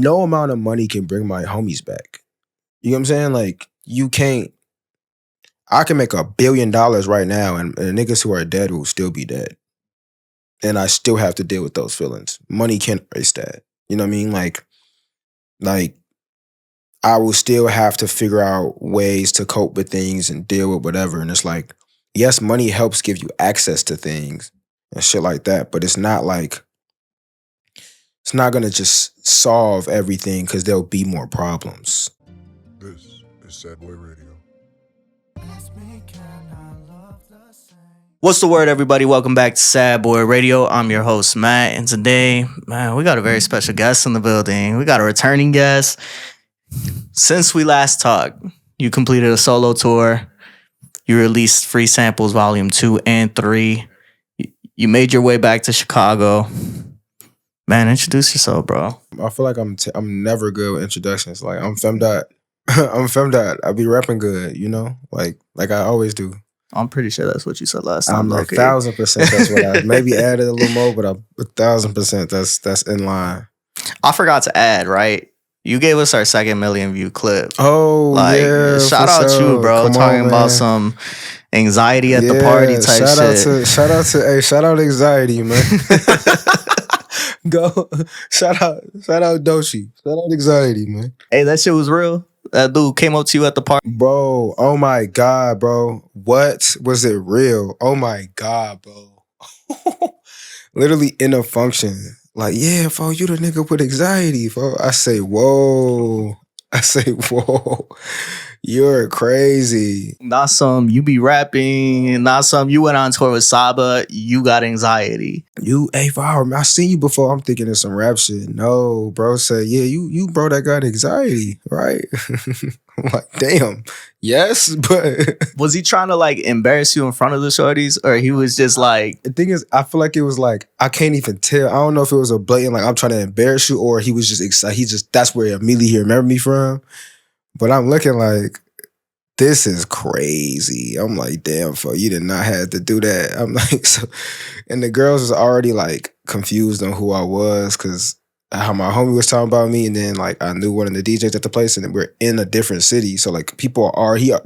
no amount of money can bring my homies back. You know what I'm saying? Like, you can't. I can make $1 billion right now, and niggas who are dead will still be dead. And I still have to deal with those feelings. Money can't erase that. You know what I mean? Like I will still have to figure out ways to cope with things and deal with whatever. And it's like, yes, money helps give you access to things and shit like that, but it's not like, it's not gonna just solve everything because there'll be more problems. This is Sad Boy Radio. What's the word, everybody? Welcome back to Sad Boy Radio. I'm your host, Matt, and today, man, we got a very special guest in the building. We got a returning guest. Since we last talked, you completed a solo tour. You released Free Samples Volume 2 and 3. You made your way back to Chicago. Man, introduce yourself, bro. I feel like I'm never good with introductions. Like, I'm Femdot. I'm Femdot. I be rapping good, you know? Like I always do. I'm pretty sure that's what you said last time. I'm like 1,000% that's what I maybe added a little more, but I'm 1,000% that's in line. I forgot to add, right? You gave us our 2nd million view clip. Oh, like, yeah. Shout out to you, bro. Come talking on, about some anxiety at the party type shit. Shout out anxiety, man. Go. Shout out Doshi. Shout out anxiety, man. Hey, that shit was real. That dude came up to you at the party. Bro, oh my God, bro. What? Was it real? Oh my God, bro. Literally in a function. Like, yeah, fo, you the nigga with anxiety, fo. I say, whoa. You're crazy. Not some you be rapping, not some you went on tour with Saba, you got anxiety. Hey, I seen you before. I'm thinking of some rap shit. No, bro, say, yeah, you bro that got anxiety, right? I'm like, damn, yes, but was he trying to like embarrass you in front of the shorties, or he was just like? The thing is, I feel like it was like, I can't even tell. I don't know if it was a blatant like I'm trying to embarrass you, or he was just excited. That's where immediately he remembered me from. But I'm looking like, this is crazy. I'm like, damn, fo, you did not have to do that. I'm like, so, and the girls was already like confused on who I was because how my homie was talking about me, and then like I knew one of the DJs at the place, and we're in a different city, so like people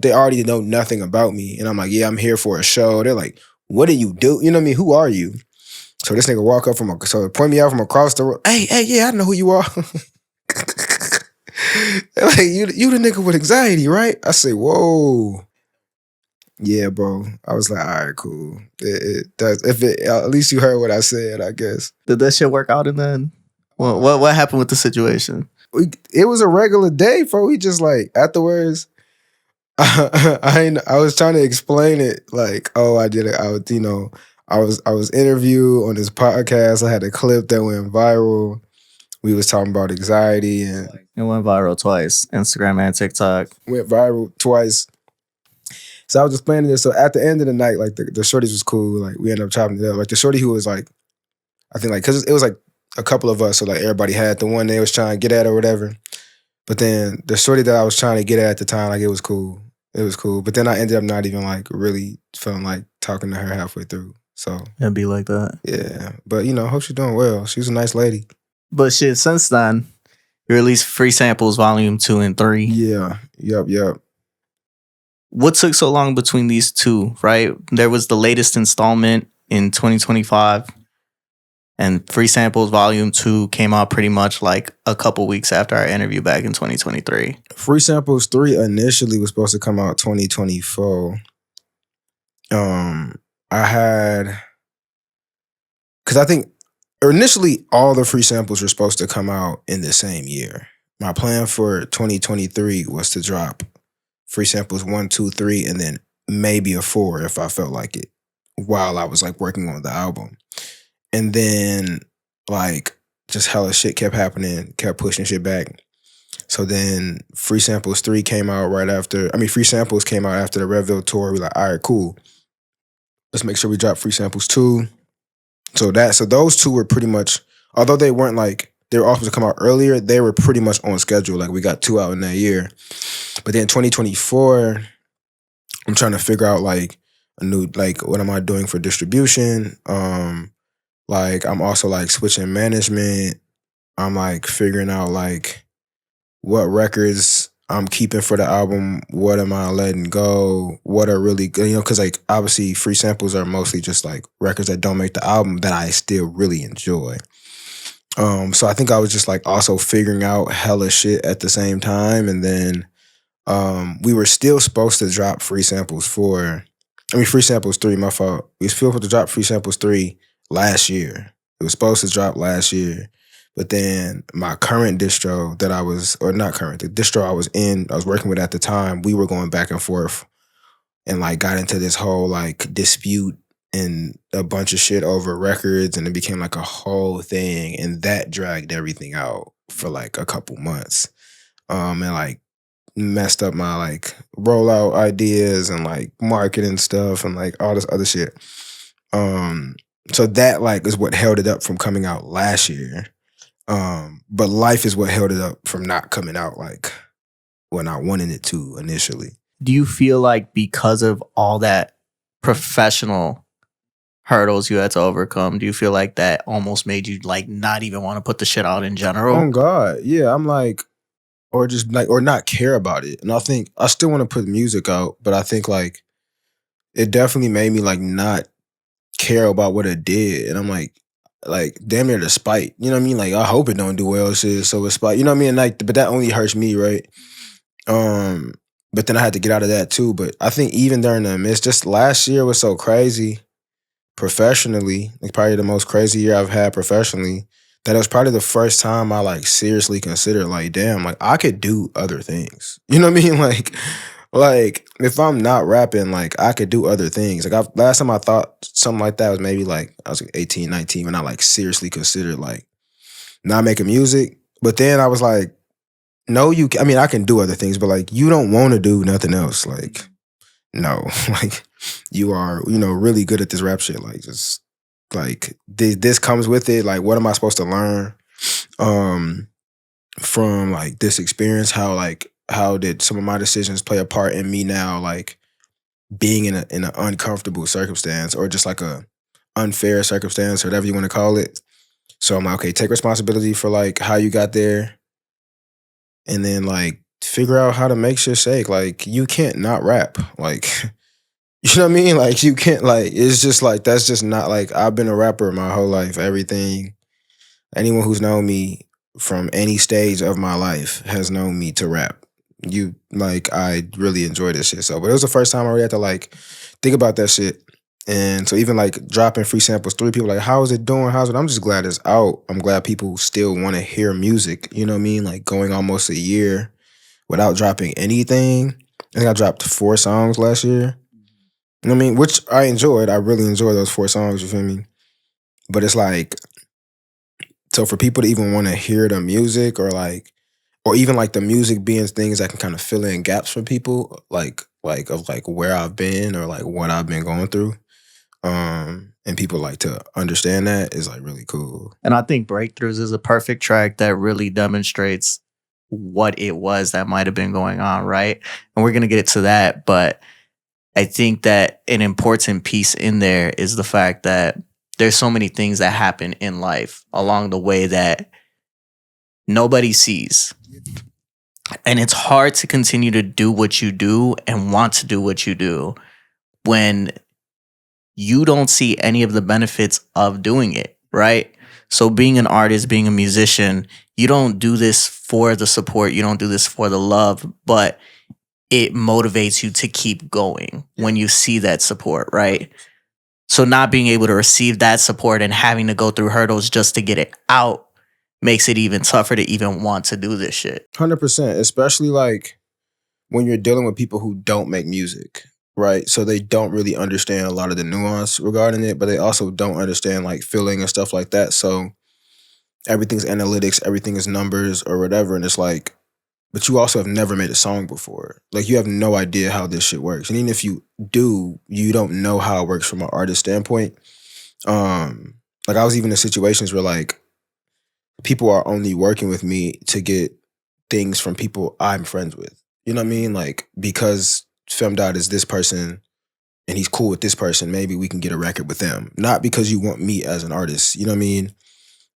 they already know nothing about me, and I'm like, yeah, I'm here for a show. They're like, what do you do? You know what I mean? Who are you? So this nigga walk up so point me out from across the road. Hey, yeah, I know who you are. Like, you the nigga with anxiety, right? I say, whoa. Yeah, bro. I was like, all right, cool. It does. At least you heard what I said, I guess. Did that shit work out? And then what happened with the situation? It was a regular day, bro. We just like afterwards. I was trying to explain it like, oh, I did it. I was interviewed on this podcast. I had a clip that went viral. We was talking about anxiety, and it went viral twice. Instagram and TikTok. Went viral twice. So I was explaining this. So at the end of the night, like the shorties was cool. Like we ended up chopping it up. Like the shorty who was like, I think like, cause it was like a couple of us. So like everybody had the one they was trying to get at or whatever. But then the shorty that I was trying to get at the time, like it was cool. It was cool. But then I ended up not even like really feeling like talking to her halfway through. So it'd be like that. Yeah. But you know, hope she's doing well. She's a nice lady. But shit, since then, you released Free Samples Volume 2 and 3. Yeah. Yep. What took so long between these two, right? There was the latest installment in 2025, and Free Samples Volume 2 came out pretty much like a couple weeks after our interview back in 2023. Free Samples 3 initially was supposed to come out 2024. Because I think initially all the free samples were supposed to come out in the same year. My plan for 2023 was to drop Free Samples 1, 2, 3, and then maybe a 4 if I felt like it while I was like working on the album. And then like just hella shit kept happening, kept pushing shit back. So then Free Samples 3 came out Free Samples came out after the Redville tour. We like, all right, cool. Let's make sure we drop Free Samples 2. So those two were pretty much, although they weren't like, they were all supposed to come out earlier, they were pretty much on schedule. Like we got 2 out in that year. But then 2024, I'm trying to figure out like a new, like what am I doing for distribution? Like I'm also like switching management. I'm like figuring out like what records I'm keeping for the album, what am I letting go, what are really good, because like obviously free samples are mostly just like records that don't make the album that I still really enjoy. So I think I was just like also figuring out hella shit at the same time, and then we were still supposed to drop free samples 3, my fault. We were supposed to drop free samples 3 last year. It was supposed to drop last year. But then my current distro that I was, or not current, the distro I was working with at the time, we were going back and forth and like got into this whole like dispute and a bunch of shit over records, and it became like a whole thing, and that dragged everything out for like a couple months. And like messed up my like rollout ideas and like marketing stuff and like all this other shit. So that like is what held it up from coming out last year. But life is what held it up from not coming out like when I wanted it to initially. Do you feel like because of all that professional hurdles you had to overcome, do you feel like that almost made you like not even want to put the shit out in general? Oh God, yeah. I'm like, or just like, or not care about it. And I think I still want to put music out, but I think like it definitely made me like not care about what it did. And I'm like damn near the spite. You know what I mean? Like I hope it don't do well, shit. So it's spite. You know what I mean? Like, but that only hurts me, right? But then I had to get out of that too. But I think even during the midst, just last year was so crazy professionally, like probably the most crazy year I've had professionally. That it was probably the first time I like seriously considered like, damn, like I could do other things. You know what I mean? Like if I'm not rapping, like I could do other things. Like last time I thought something like that was maybe like I was like 18, 19 when I like seriously considered like not making music. But then I was like, no, I mean, I can do other things, but like you don't want to do nothing else. Like, no, like you are, really good at this rap shit. Like just like this comes with it. Like, what am I supposed to learn from like this experience? How did some of my decisions play a part in me now, like being in an uncomfortable circumstance or just like a unfair circumstance or whatever you want to call it. So I'm like, okay, take responsibility for like how you got there, and then like figure out how to make shit shake. Like you can't not rap. Like you know what I mean? Like you can't like it's just like that's just not like I've been a rapper my whole life. Anyone who's known me from any stage of my life has known me to rap. I really enjoy this shit. So, but it was the first time I really had to like think about that shit. And so even like dropping free samples 3, people like, how is it doing? How's it? I'm just glad it's out. I'm glad people still want to hear music. You know what I mean? Like going almost a year without dropping anything. I think I dropped 4 songs last year. You know what I mean? Which I enjoyed. I really enjoyed those 4 songs, you feel me? But it's like, so for people to even want to hear the music or even like the music being things that can kind of fill in gaps for people, like of like where I've been or like what I've been going through. And people like to understand that is like really cool. And I think Breakthroughs is a perfect track that really demonstrates what it was that might have been going on, right? And we're going to get to that. But I think that an important piece in there is the fact that there's so many things that happen in life along the way that nobody sees. And it's hard to continue to do what you do and want to do what you do when you don't see any of the benefits of doing it, right? So being an artist, being a musician, you don't do this for the support, you don't do this for the love, but it motivates you to keep going when you see that support, right? So not being able to receive that support and having to go through hurdles just to get it out makes it even tougher to even want to do this shit. 100%, especially like when you're dealing with people who don't make music, right? So they don't really understand a lot of the nuance regarding it, but they also don't understand like feeling and stuff like that. So everything's analytics, everything is numbers or whatever. And it's like, but you also have never made a song before. Like you have no idea how this shit works. And even if you do, you don't know how it works from an artist standpoint. Like I was even in situations where like people are only working with me to get things from people I'm friends with. You know what I mean? Like because Femdot is this person and he's cool with this person, maybe we can get a record with them. Not because you want me as an artist. You know what I mean?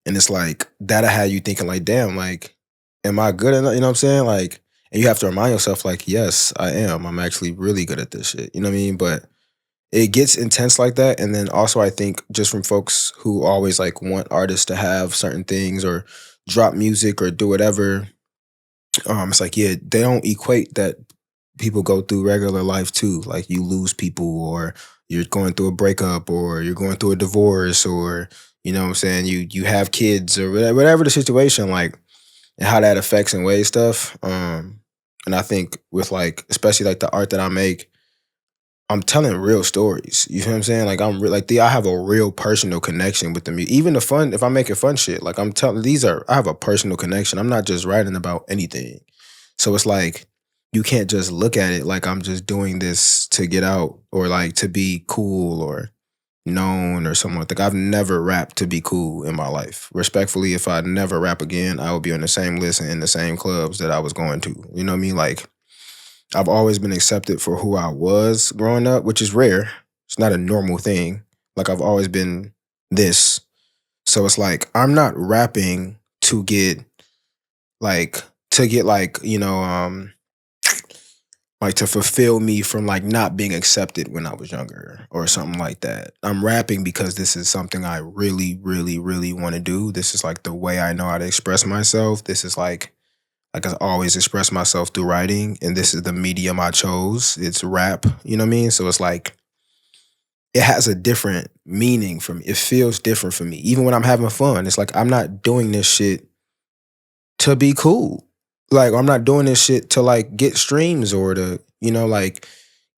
And it's like that'll have you thinking like, damn, like, am I good enough? You know what I'm saying? Like, and you have to remind yourself, like, yes, I am. I'm actually really good at this shit. You know what I mean? But it gets intense like that. And then also I think just from folks who always like want artists to have certain things or drop music or do whatever, it's like, yeah, they don't equate that people go through regular life too. Like you lose people or you're going through a breakup or you're going through a divorce or you know what I'm saying, you have kids or whatever the situation, like and how that affects and weighs stuff. And I think with like especially like the art that I make, I'm telling real stories. You know what I'm saying? Like I have a real personal connection with the music. Even the fun, if I'm making fun shit, like I'm telling I have a personal connection. I'm not just writing about anything. So it's like you can't just look at it like I'm just doing this to get out or like to be cool or known or something like that. I've never rapped to be cool in my life. Respectfully, if I never rap again, I would be on the same list and in the same clubs that I was going to. You know what I mean? Like I've always been accepted for who I was growing up, which is rare. It's not a normal thing. Like I've always been this. So it's like I'm not rapping to get you know, like to fulfill me from like not being accepted when I was younger or something like that. I'm rapping because this is something I really, really, really want to do. This is like the way I know how to express myself. This is like I always express myself through writing, and this is the medium I chose. It's rap, you know what I mean? So it's like it has a different meaning for me. It feels different for me. Even when I'm having fun, it's like I'm not doing this shit to be cool. Like I'm not doing this shit to like get streams or to, you know, like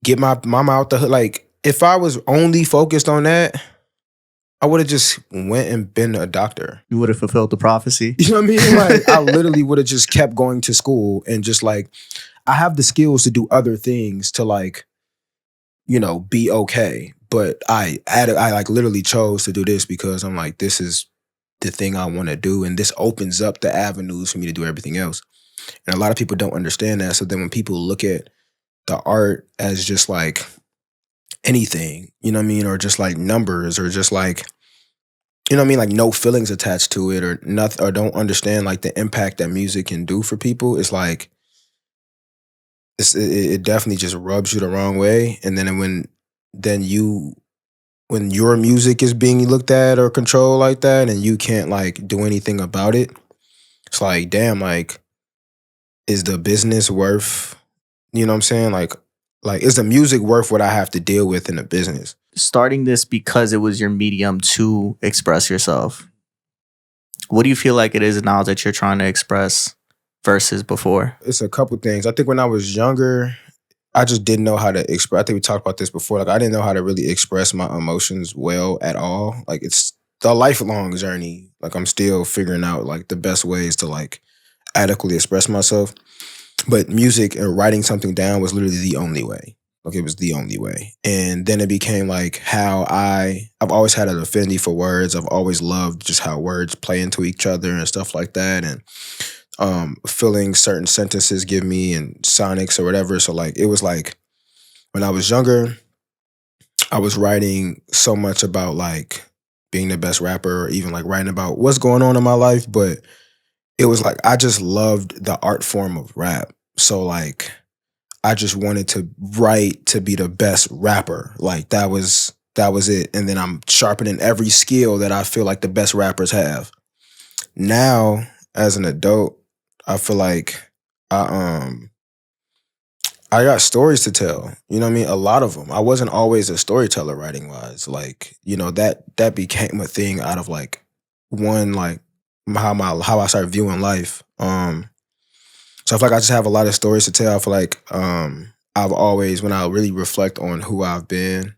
get my mama out the hood. Like if I was only focused on that, I would have just went and been a doctor. You would have fulfilled the prophecy. You know what I mean? Like I literally would have just kept going to school and just like I have the skills to do other things to like, you know, be okay. But I like literally chose to do this because I'm like, this is the thing I want to do. And this opens up the avenues for me to do everything else. And a lot of people don't understand that. So then when people look at the art as just like anything, you know what I mean? Or just like numbers or just like, you know what I mean? Like no feelings attached to it or nothing, or don't understand like the impact that music can do for people. It's like, it definitely just rubs you the wrong way. And then when your music is being looked at or controlled like that and you can't like do anything about it, it's like, damn, like, is the business worth, you know what I'm saying? Like is the music worth what I have to deal with in the business? Starting this because it was your medium to express yourself. What do you feel like it is now that you're trying to express versus before? It's a couple things. I think when I was younger, I just didn't know how to express. I think we talked about this before. Like I didn't know how to really express my emotions well at all. Like it's the lifelong journey. Like I'm still figuring out like the best ways to like adequately express myself. But music and writing something down was literally the only way. Like it was the only way. And then it became like how I've always had an affinity for words. I've always loved just how words play into each other and stuff like that. And feeling certain sentences give me and sonics or whatever. So like it was like when I was younger, I was writing so much about like being the best rapper or even like writing about what's going on in my life. But it was like I just loved the art form of rap. So like I just wanted to write to be the best rapper. Like that was it. And then I'm sharpening every skill that I feel like the best rappers have. Now, as an adult, I feel like I got stories to tell. You know what I mean? A lot of them. I wasn't always a storyteller writing wise. Like, you know, that became a thing out of like one like how I started viewing life. So I feel like I just have a lot of stories to tell. I feel like I've always, when I really reflect on who I've been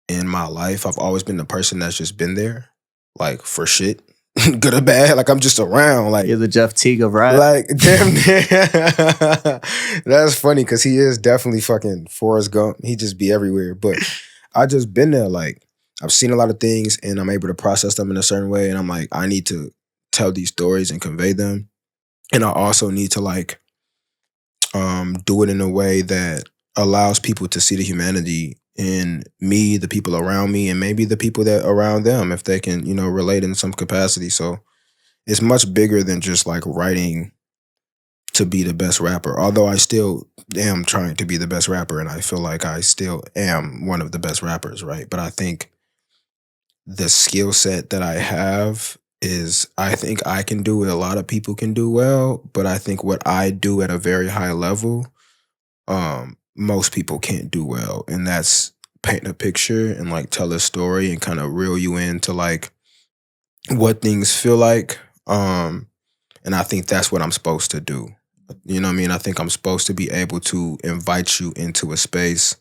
in my life, I've always been the person that's just been there, like for shit, good or bad. Like I'm just around. Like You're the Jeff Teague of rap. like damn near. That's funny because he is definitely fucking Forrest Gump. He just be everywhere. But I just been there. Like I've seen a lot of things and I'm able to process them in a certain way. And I'm like, I need to tell these stories and convey them. And I also need to like do it in a way that allows people to see the humanity in me, the people around me, and maybe the people that around them, if they can, you know, relate in some capacity. So it's much bigger than just like writing to be the best rapper. Although I still am trying to be the best rapper, and I feel like I still am one of the best rappers, right? But I think the skill set that I have is I think I can do what a lot of people can do well, but I think what I do at a very high level, most people can't do well. And that's paint a picture and like tell a story and kind of reel you into like what things feel like. And I think that's what I'm supposed to do. You know what I mean? I think I'm supposed to be able to invite you into a space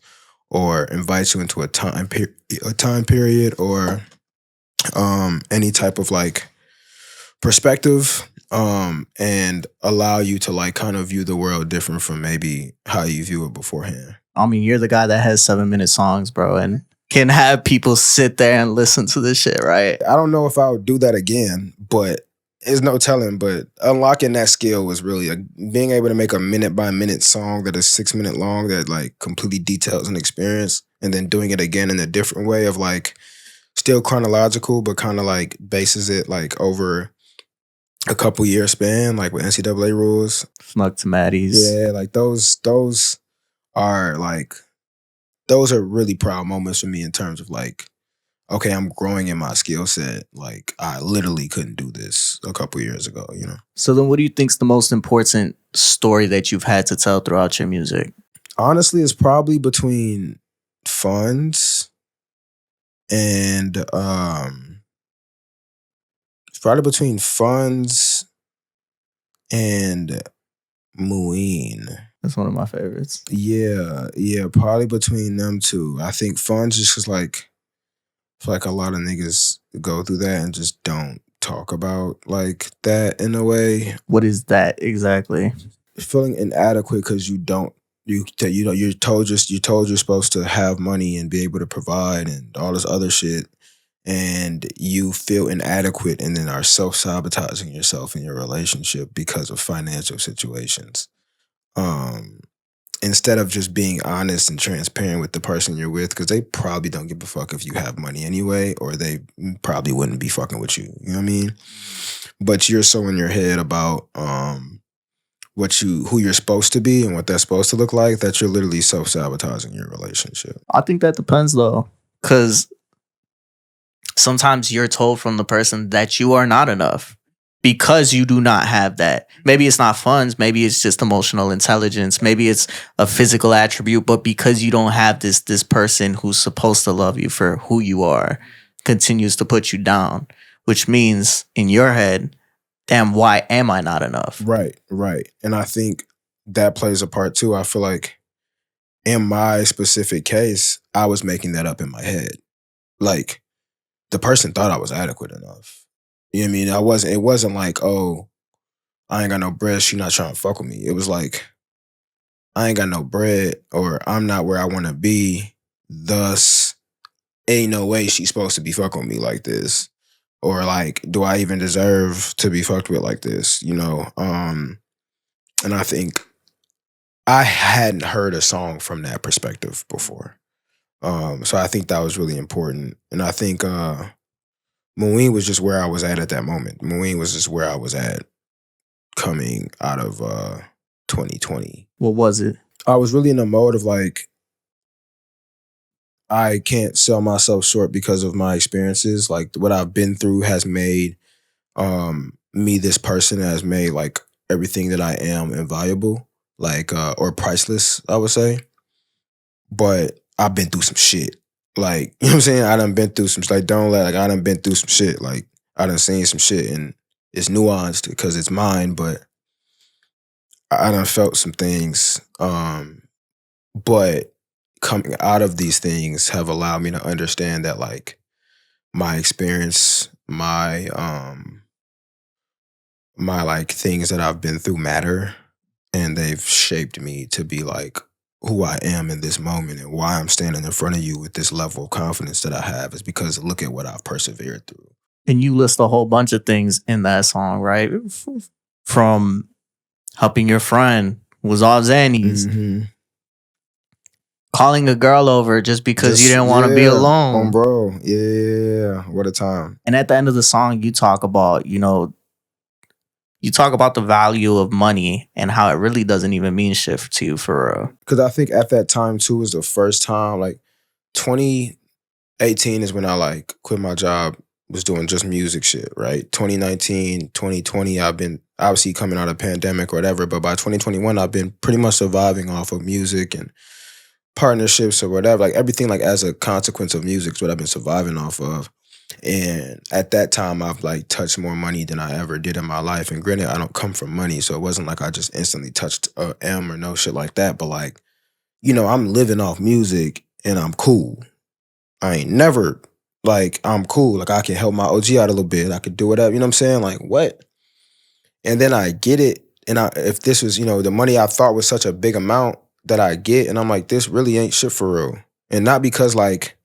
or invite you into a time period or any type of like perspective, and allow you to like kind of view the world different from maybe how you view it beforehand. I mean, you're the guy that has 7-minute songs, bro, and can have people sit there and listen to this shit, right? I don't know if I would do that again, but there's no telling. But unlocking that skill was really being able to make a minute by minute song that is 6 minute long that like completely details an experience, and then doing it again in a different way of like still chronological, but kind of like bases it like over a couple year span, like with NCAA rules. Snuck to Maddie's. Yeah, like those are like, those are really proud moments for me in terms of like, okay, I'm growing in my skill set. Like I literally couldn't do this a couple years ago, you know? So then what do you think's the most important story that you've had to tell throughout your music? Honestly, it's probably between funds and it's probably between funds and Muin. That's one of my favorites. Yeah, probably between them two. I think funds just cause like I feel like a lot of niggas go through that and just don't talk about like that in a way. What is that exactly? Feeling inadequate because you're told you're supposed to have money and be able to provide and all this other shit, and you feel inadequate and then are self-sabotaging yourself in your relationship because of financial situations. Instead of just being honest and transparent with the person you're with, because they probably don't give a fuck if you have money anyway, or they probably wouldn't be fucking with you. You know what I mean? But you're so in your head about who you're supposed to be and what that's supposed to look like that you're literally self-sabotaging your relationship. I think that depends though, because sometimes you're told from the person that you are not enough because you do not have that. Maybe it's not funds, maybe it's just emotional intelligence, maybe it's a physical attribute, but because you don't have this person who's supposed to love you for who you are, continues to put you down, which means in your head, damn, why am I not enough? Right. And I think that plays a part too. I feel like in my specific case, I was making that up in my head. Like the person thought I was adequate enough. You know what I mean? It wasn't like, oh, I ain't got no bread, she not trying to fuck with me. It was like, I ain't got no bread, or I'm not where I want to be, thus ain't no way she's supposed to be fucking with me like this. Or like, do I even deserve to be fucked with like this? You know? And I think I hadn't heard a song from that perspective before. So I think that was really important. And I think Muin was just where I was at that moment. Muin was just where I was at coming out of 2020. What was it? I was really in a mode of like, I can't sell myself short because of my experiences. Like what I've been through has made me this person, has made like everything that I am invaluable, like or priceless, I would say. But I've been through some shit. Like, you know what I'm saying? I done been through some I done been through some shit. Like I done seen some shit, and it's nuanced because it's mine, but I done felt some things. But coming out of these things have allowed me to understand that like my experience, my like things that I've been through matter, and they've shaped me to be like who I am in this moment, and why I'm standing in front of you with this level of confidence that I have is because look at what I've persevered through. And you list a whole bunch of things in that song, right? From helping your friend who was off Xannies, calling a girl over just because you didn't want to be alone. Bro. Yeah. What a time. And at the end of the song, you talk about, you know, you talk about the value of money and how it really doesn't even mean shit to you for real. Because I think at that time too was the first time, like 2018 is when I like quit my job, was doing just music shit, right? 2019, 2020, I've been obviously coming out of pandemic or whatever, but by 2021, I've been pretty much surviving off of music and partnerships or whatever, like everything like as a consequence of music is what I've been surviving off of. And at that time, I've like touched more money than I ever did in my life. And granted, I don't come from money, so it wasn't like I just instantly touched a M or no shit like that. But like, I'm living off music and I'm cool. I ain't never like, I'm cool. Like I can help my OG out a little bit. I could do whatever, you know what I'm saying? Like what? And then I get it. And if this was, the money I thought was such a big amount that I get, and I'm like, this really ain't shit for real. And not because like,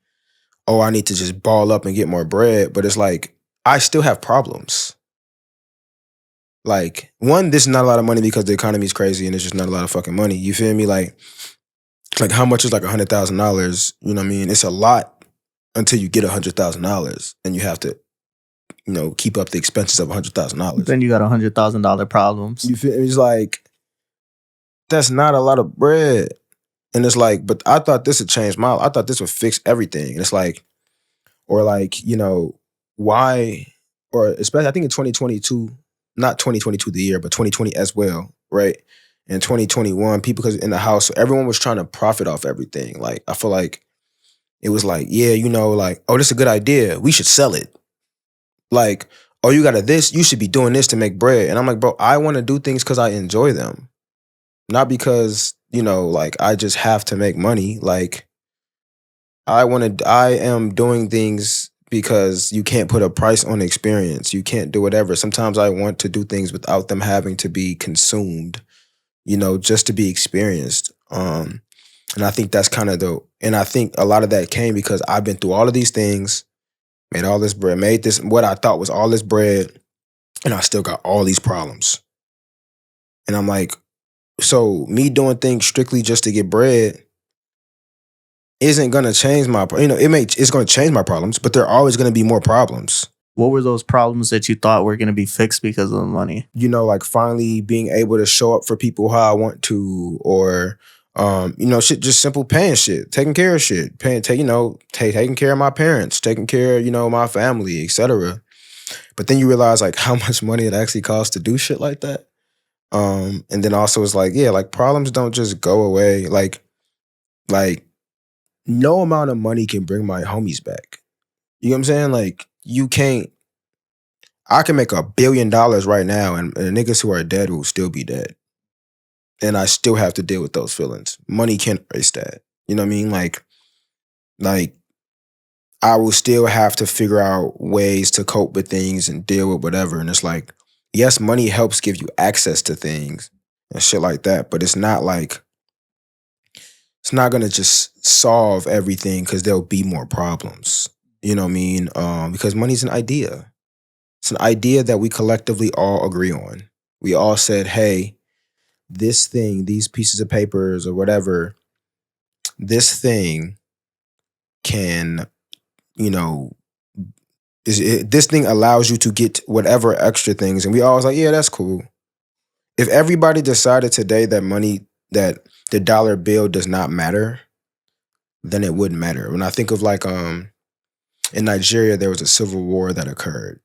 oh, I need to just ball up and get more bread, but it's like, I still have problems. Like, one, this is not a lot of money because the economy is crazy and it's just not a lot of fucking money. You feel me? Like how much is like $100,000? You know what I mean? It's a lot until you get $100,000 and you have to, keep up the expenses of $100,000. Then you got $100,000 problems. You feel? It's like, that's not a lot of bread. And it's like, but I thought this would change I thought this would fix everything. And it's like, or like, why, or especially I think in 2022, not 2022 the year, but 2020 as well, right? And 2021, people because in the house, so everyone was trying to profit off everything. Like, I feel like it was like, yeah, like, oh, this is a good idea. We should sell it. Like, oh, you got this, you should be doing this to make bread. And I'm like, bro, I want to do things because I enjoy them. Not because, like I just have to make money. Like I am doing things because you can't put a price on experience. You can't do whatever. Sometimes I want to do things without them having to be consumed, just to be experienced. And I think that's kind of and I think a lot of that came because I've been through all of these things, made all this bread, made this, what I thought was all this bread, and I still got all these problems. And I'm like, so me doing things strictly just to get bread isn't gonna change my, it's gonna change my problems, but there are always gonna be more problems. What were those problems that you thought were gonna be fixed because of the money? Like finally being able to show up for people how I want to, or shit, just simple paying shit, taking care of shit, taking care of my parents, taking care of, my family, etc. But then you realize like how much money it actually costs to do shit like that. And then also it's like, yeah, like problems don't just go away. Like no amount of money can bring my homies back. You know what I'm saying? Like I can make $1 billion right now and niggas who are dead will still be dead. And I still have to deal with those feelings. Money can't erase that. You know what I mean? Like I will still have to figure out ways to cope with things and deal with whatever. And it's like, yes, money helps give you access to things and shit like that, but it's not like, it's not going to just solve everything because there'll be more problems. You know what I mean? Because money's an idea. It's an idea that we collectively all agree on. We all said, hey, this thing, these pieces of papers or whatever, this thing can, this thing allows you to get whatever extra things. And we always like, yeah, that's cool. If everybody decided today that the dollar bill does not matter, then it wouldn't matter. When I think of like, in Nigeria, there was a civil war that occurred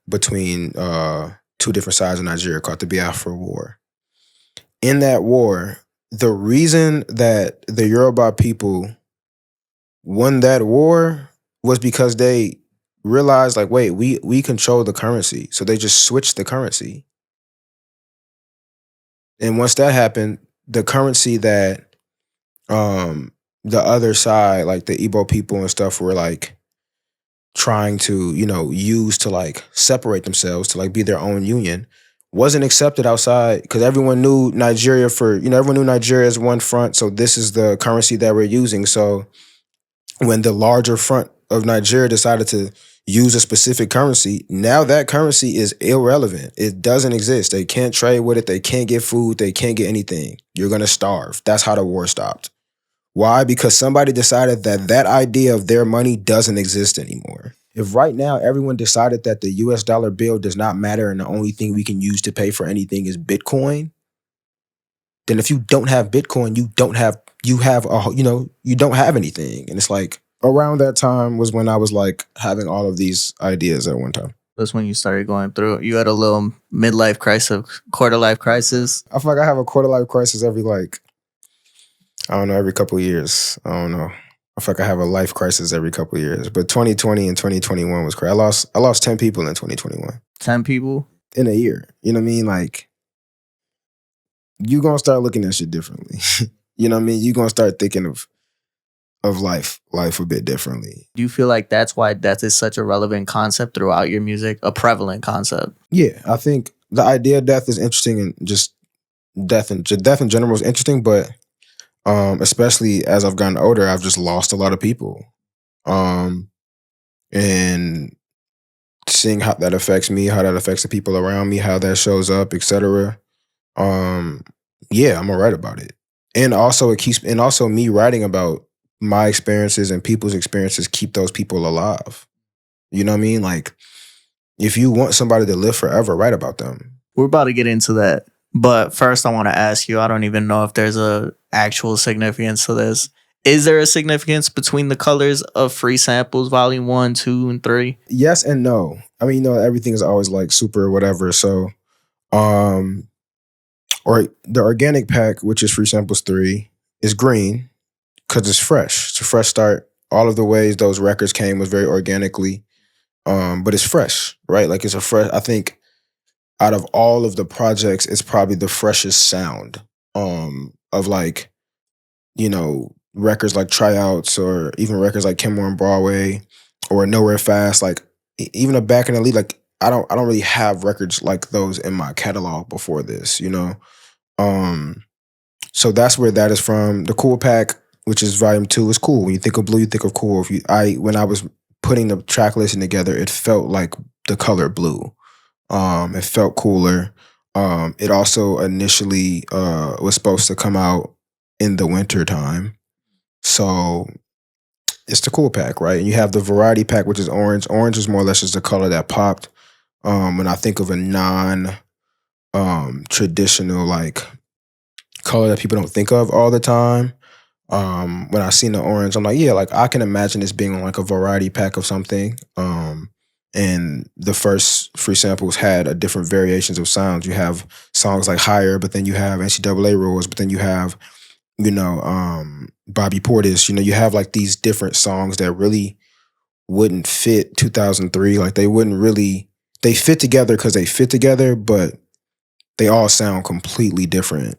between two different sides of Nigeria called the Biafra War. In that war, the reason that the Yoruba people won that war was because they realized like, wait, we control the currency. So they just switched the currency. And once that happened, the currency that the other side, like the Igbo people and stuff, were like trying to, use to like separate themselves, to like be their own union, wasn't accepted outside because everyone knew Nigeria everyone knew Nigeria as one front. So this is the currency that we're using. So when the larger front of Nigeria decided to use a specific currency, now that currency is irrelevant. It doesn't exist. They can't trade with it. They can't get food. They can't get anything. You're going to starve. That's how the war stopped. Why? Because somebody decided that idea of their money doesn't exist anymore. If right now everyone decided that the US dollar bill does not matter and the only thing we can use to pay for anything is Bitcoin, then if you don't have Bitcoin, you don't have anything. And it's like around that time was when I was like having all of these ideas at one time. That's when you started going through. You had a little midlife crisis, quarter life crisis. I feel like I have a quarter life crisis every every couple of years. I don't know. I feel like I have a life crisis every couple of years. But 2020 and 2021 was crazy. I lost 10 people in 2021. 10 people? In a year. You know what I mean? Like, you're going to start looking at shit differently. You know what I mean? You're going to start thinking of life a bit differently. Do you feel like that's why death is such a relevant concept throughout your music, a prevalent concept? Yeah, I think the idea of death is interesting, and just death in general is interesting, but especially as I've gotten older, I've just lost a lot of people. And seeing how that affects me, how that affects the people around me, how that shows up, etc. Yeah, I'm gonna write about it. And also me writing about my experiences and people's experiences keep those people alive. You know what I mean? Like, if you want somebody to live forever, write about them. We're about to get into that. But first I want to ask you, I don't even know if there's a actual significance to this. Is there a significance between the colors of Free Samples Volume 1, 2, and 3? Yes and no. I mean, everything is always like super whatever. So or the organic pack, which is Free Samples 3, is green because it's fresh. It's a fresh start. All of the ways those records came was very organically, but it's fresh, right? Like, it's a fresh. I think out of all of the projects, it's probably the freshest sound of, like, records like Tryouts, or even records like Kenmore and Broadway, or Nowhere Fast. Like, even a Back in the Lead. Like, I don't really have records like those in my catalog before this, So that's where that is from. The Cool Pack, which is Volume 2, is cool. When you think of blue, you think of cool. When I was putting the track listing together, it felt like the color blue. It felt cooler. It also initially was supposed to come out in the winter time. So it's the Cool Pack, right? And you have the Variety Pack, which is orange. Orange is more or less just the color that popped. When I think of a non-traditional like color that people don't think of all the time, when I seen the orange, I'm like, yeah, like, I can imagine this being on like a Variety Pack of something. And the first Free Samples had a different variations of sounds. You have songs like Higher, but then you have NCAA Rules, but then you have, Bobby Portis. You have like these different songs that really wouldn't fit 2003. Like, they fit together because they fit together, but they all sound completely different.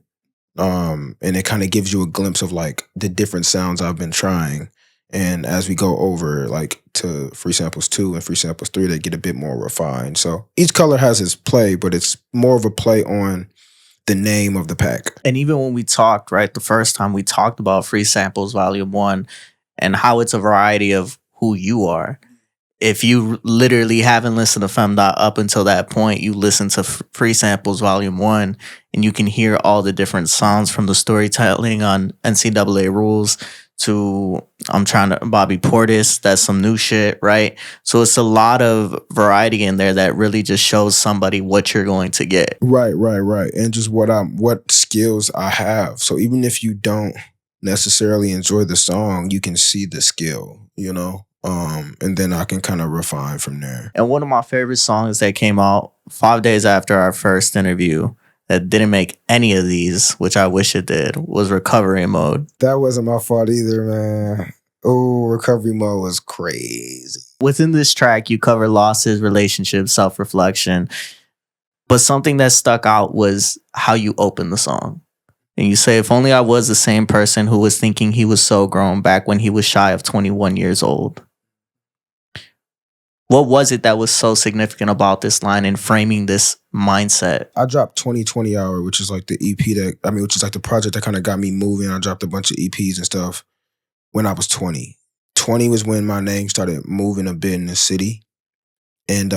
And it kind of gives you a glimpse of like the different sounds I've been trying. And as we go over like to Free Samples 2 and Free Samples 3, they get a bit more refined. So each color has its play, but it's more of a play on the name of the pack. And even when we talked, right, the first time we talked about Free Samples Volume 1 and how it's a variety of who you are. If you literally haven't listened to Femdot up until that point, you listen to Free Samples Volume 1 and you can hear all the different sounds, from the storytelling on NCAA Rules to Bobby Portis. That's some new shit, right? So it's a lot of variety in there that really just shows somebody what you're going to get. Right. And just what skills I have. So even if you don't necessarily enjoy the song, you can see the skill, and then I can kind of refine from there. And one of my favorite songs that came out 5 days after our first interview that didn't make any of these, which I wish it did, was Recovery Mode. That wasn't my fault either, man. Oh, Recovery Mode was crazy. Within this track, you cover losses, relationships, self-reflection. But something that stuck out was how you open the song. And you say, if only I was the same person who was thinking he was so grown back when he was shy of 21 years old. What was it that was so significant about this line and framing this mindset? I dropped 2020 Hour, which is like the EP which is like the project that kind of got me moving. I dropped a bunch of EPs and stuff when I was 20. 20 was when my name started moving a bit in the city. And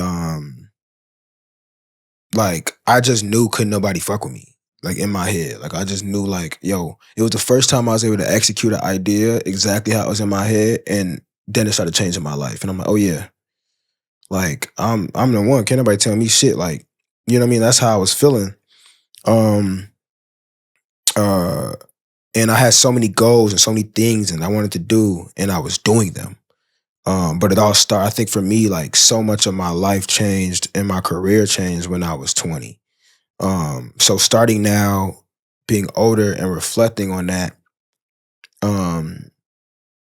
like, I just knew couldn't nobody fuck with me. Like, in my head. Like, I just knew, like, yo, it was the first time I was able to execute an idea exactly how it was in my head. And then it started changing my life. And I'm like, oh yeah, Like I'm the one. Can't nobody tell me shit. Like, you know what I mean? That's how I was feeling. Um uh and I had so many goals and so many things and I wanted to do and I was doing them. But it all started, I think for me, like so much of my life changed and my career changed when I was 20. So starting now, being older and reflecting on that, um,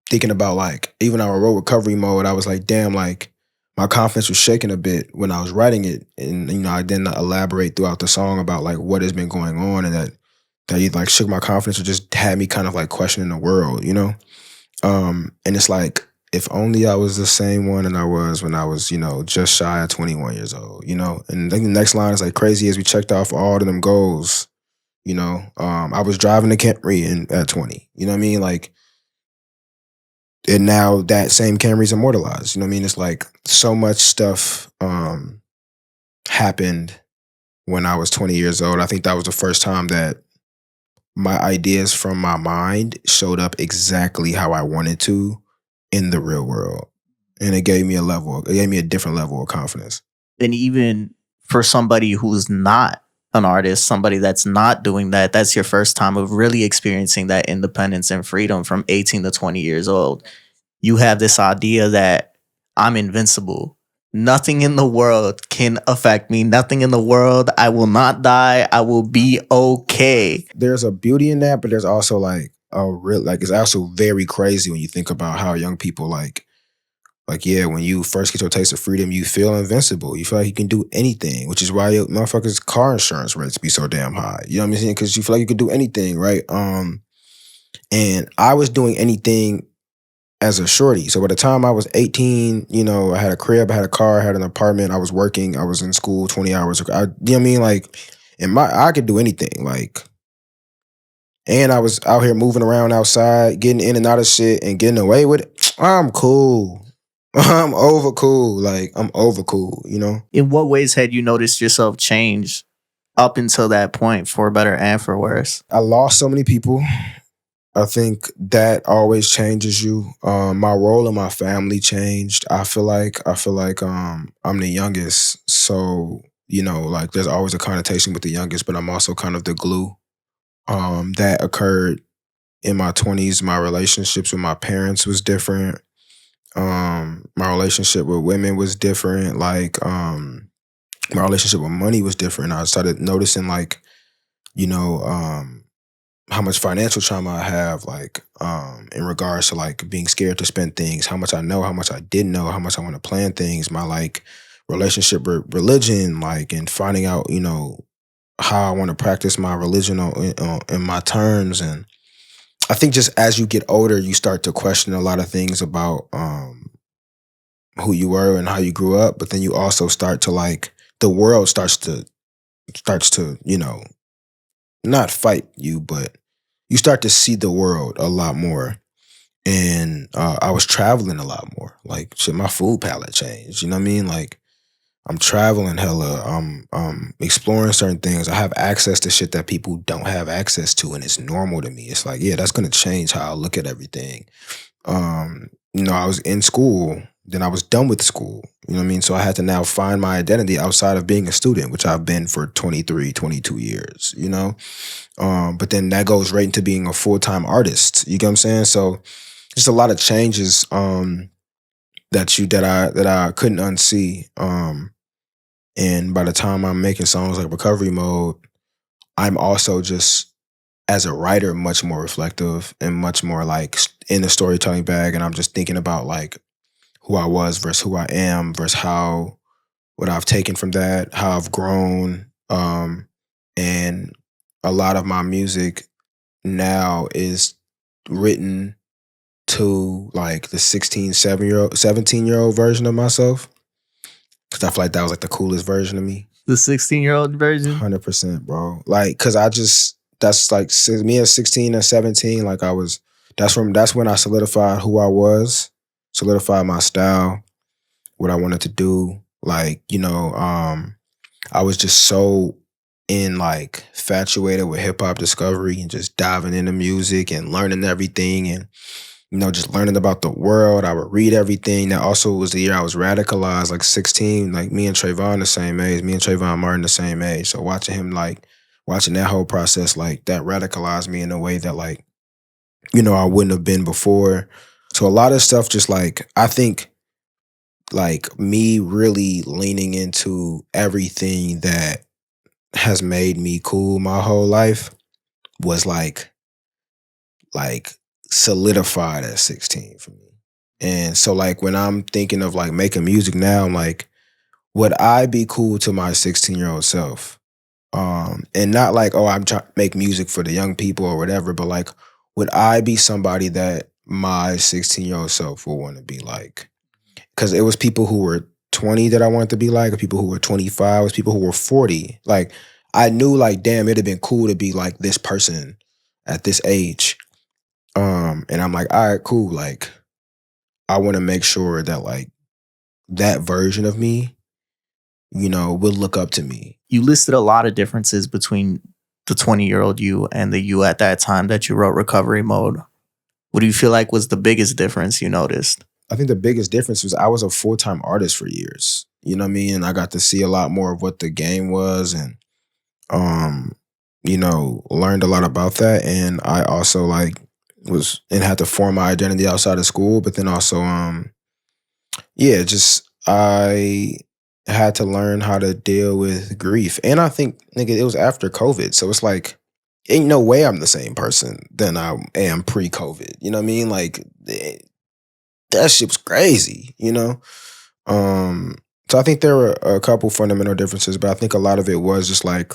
thinking about like even our road recovery mode, I was like, damn, like my confidence was shaking a bit when I was writing it. And I didn't elaborate throughout the song about like what has been going on and that either like shook my confidence or just had me kind of like questioning the world. And it's like, if only I was the same one that I was when I was, just shy of 21 years old. And then the next line is like, crazy as we checked off all of them goals, I was driving a Camry at 20, you know what I mean? Like, and now that same Camry's immortalized, you know what I mean? It's like so much stuff happened when I was 20 years old. I think that was the first time that my ideas from my mind showed up exactly how I wanted to in the real world. And it gave me a different level of confidence. And even for somebody who's not an artist, somebody that's not doing that, that's your first time of really experiencing that independence and freedom from 18 to 20 years old. You have this idea that I'm invincible. Nothing in the world can affect me. Nothing in the world. I will not die. I will be okay. There's a beauty in that, but there's also like it's also very crazy when you think about how young people like yeah, when you first get your taste of freedom, you feel invincible. You feel like you can do anything, which is why your motherfuckers' car insurance rates be so damn high. You know what I'm saying? Because you feel like you can do anything, right? And I was doing anything as a shorty. So by the time I was 18, I had a crib, I had a car, I had an apartment, I was working, I was in school 20 hours. You know what I mean? Like, I could do anything. Like, and I was out here moving around outside, getting in and out of shit and getting away with it. I'm cool. I'm over cool. Like, I'm over cool. In what ways had you noticed yourself change up until that point, for better and for worse? I lost so many people. I think that always changes you. My role in my family changed. I feel like I'm the youngest. So, like there's always a connotation with the youngest, but I'm also kind of the glue. That occurred in my 20s. My relationships with my parents was different. My relationship with women was different. Like, my relationship with money was different. I started noticing like, how much financial trauma I have, like, in regards to like being scared to spend things, how much I know, how much I didn't know, how much I want to plan things, my like relationship with religion, like, and finding out, how I want to practice my religion in my terms. And I think just as you get older, you start to question a lot of things about who you were and how you grew up. But then you also start to like, the world starts to, not fight you, but you start to see the world a lot more. And I was traveling a lot more. Like, shit, my food palette changed. You know what I mean? Like, I'm traveling hella. I'm exploring certain things. I have access to shit that people don't have access to, and it's normal to me. It's like, yeah, that's gonna change how I look at everything. I was in school, then I was done with school. You know what I mean? So I had to now find my identity outside of being a student, which I've been for 23, 22 years, But then that goes right into being a full-time artist. You get what I'm saying? So just a lot of changes that I couldn't unsee. And by the time I'm making songs like Recovery Mode, I'm also just, as a writer, much more reflective and much more like in the storytelling bag. And I'm just thinking about like who I was versus who I am versus what I've taken from that, how I've grown. And a lot of my music now is written to like the 17-year-old version of myself. Cause I feel like that was like the coolest version of me. The 16-year-old version? 100%, bro. Like, cause that's like me at 16 and 17, like that's when I solidified who I was, solidified my style, what I wanted to do. Like, I was just so infatuated with hip hop discovery and just diving into music and learning everything. And just learning about the world. I would read everything. That also was the year I was radicalized, like 16. Like me and Trayvon the same age, me and Trayvon Martin the same age. So watching that whole process, like that radicalized me in a way that like, I wouldn't have been before. So a lot of stuff just like, I think like me really leaning into everything that has made me cool my whole life was like solidified at 16 for me. And so like when I'm thinking of like making music now, I'm like, would I be cool to my 16-year-old self? And not like, oh, I'm trying to make music for the young people or whatever, but like, would I be somebody that my 16-year-old self would want to be like? Because it was people who were 20 that I wanted to be like, or people who were 25, it was people who were 40. Like, I knew like, damn, it'd have been cool to be like this person at this age. And I'm like, all right, cool. Like, I want to make sure that like that version of me, will look up to me. You listed a lot of differences between the 20-year-old you and the you at that time that you wrote Recovery Mode. What do you feel like was the biggest difference you noticed? I think the biggest difference was I was a full-time artist for years. You know what I mean? And I got to see a lot more of what the game was and learned a lot about that. And I also like had to form my identity outside of school, but then also I had to learn how to deal with grief. And I think, nigga, it was after COVID. So it's like, ain't no way I'm the same person than I am pre-COVID. You know what I mean? Like, that shit was crazy, So I think there were a couple fundamental differences, but I think a lot of it was just like,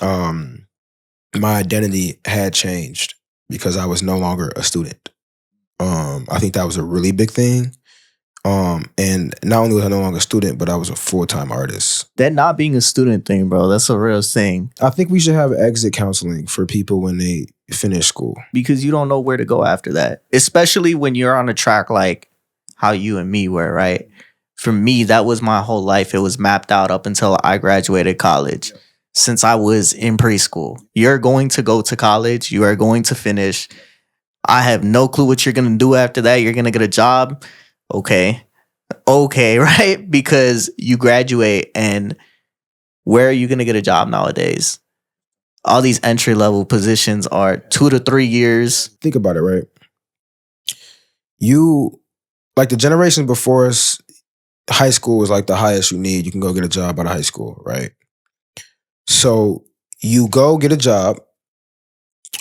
my identity had changed because I was no longer a student. I think that was a really big thing. And not only was I no longer a student, but I was a full-time artist. That not being a student thing, bro, that's a real thing. I think we should have exit counseling for people when they finish school. Because you don't know where to go after that. Especially when you're on a track like how you and me were, right? For me, that was my whole life. It was mapped out up until I graduated college. Since I was in preschool. You're going to go to college. You are going to finish. I have no clue what you're going to do after that. You're going to get a job. Okay, right? Because you graduate, and where are you going to get a job nowadays? All these entry-level positions are 2 to 3 years. Think about it, right? Like the generation before us, high school was like the highest you need. You can go get a job out of high school, right? So you go get a job.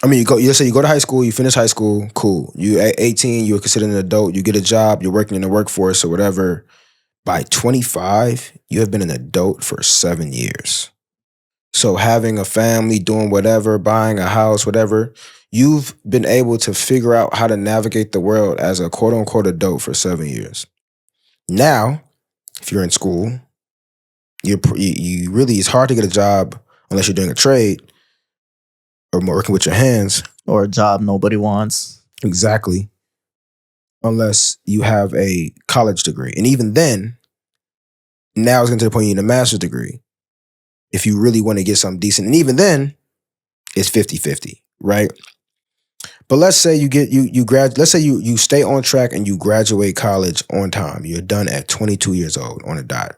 I mean, let's say you go to high school, you finish high school, cool. You at 18, you're considered an adult, you get a job, you're working in the workforce or whatever. By 25, you have been an adult for 7 years. So having a family, doing whatever, buying a house, whatever, you've been able to figure out how to navigate the world as a quote unquote adult for 7 years. Now, if you're in school, you really, it's hard to get a job unless you're doing a trade or working with your hands. Or a job nobody wants. Exactly. Unless you have a college degree. And even then, now it's getting to the point you need a master's degree if you really want to get something decent. And even then, it's 50-50, right? But let's say let's say you stay on track and you graduate college on time. You're done at 22 years old on a dot.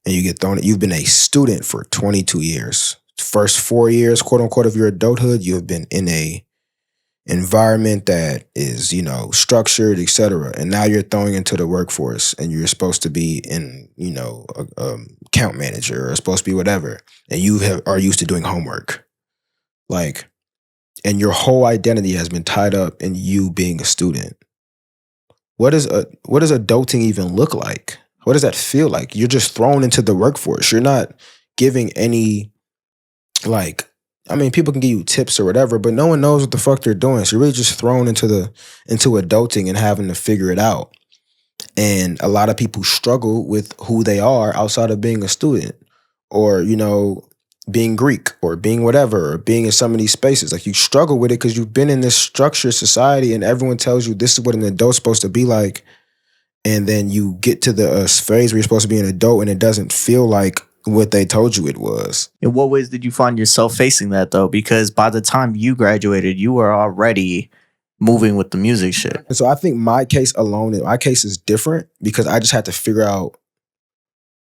And you get thrown, you've been a student for 22 years. First 4 years, quote unquote, of your adulthood, you've been in a environment that is, structured, etc. And now you're throwing into the workforce and you're supposed to be in, a account manager or supposed to be whatever. And you are used to doing homework. Like, and your whole identity has been tied up in you being a student. What does adulting even look like? What does that feel like? You're just thrown into the workforce. You're not giving any, people can give you tips or whatever, but no one knows what the fuck they're doing. So you're really just thrown into adulting and having to figure it out. And a lot of people struggle with who they are outside of being a student or, being Greek or being whatever, or being in some of these spaces. Like you struggle with it because you've been in this structured society and everyone tells you this is what an adult's supposed to be like. And then you get to the phase where you're supposed to be an adult and it doesn't feel like what they told you it was. In what ways did you find yourself facing that though? Because by the time you graduated, you were already moving with the music shit. And so I think my case is different because I just had to figure out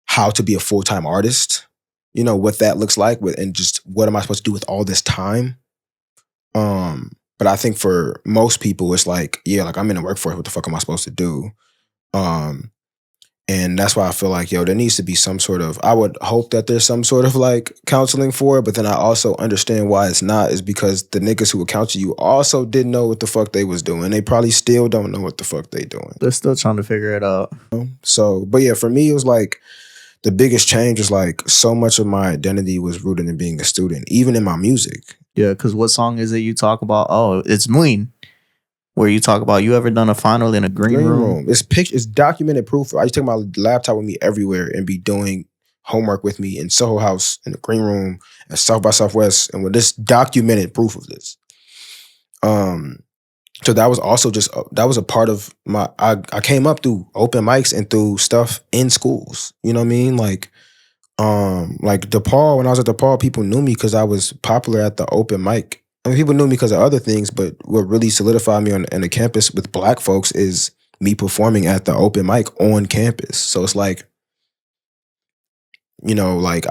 how to be a full-time artist, you know, what that looks like and just what am I supposed to do with all this time. But I think for most people, it's like, yeah, like I'm in the workforce. What the fuck am I supposed to do? And that's why I feel like, yo, there needs to be some sort of, I would hope that there's some sort of like counseling for it, but then I also understand why it's not, is because the niggas who would counsel you also didn't know what the fuck they was doing. They probably still don't know what the fuck they doing. They're still trying to figure it out. So, but yeah, for me, it was like, the biggest change was like so much of my identity was rooted in being a student, even in my music. Yeah, because what song is it you talk about? Oh, it's Moon. Where you talk about you ever done a final in a green room? It's documented proof. I used to take my laptop with me everywhere and be doing homework with me in Soho House, in the green room, at South by Southwest, and with this documented proof of this. So that was also just that was a part of my. I came up through open mics and through stuff in schools. You know what I mean? Like DePaul. When I was at DePaul, people knew me because I was popular at the open mic. I mean, people knew me because of other things, but what really solidified me on the campus with black folks is me performing at the open mic on campus. So it's like, you know, like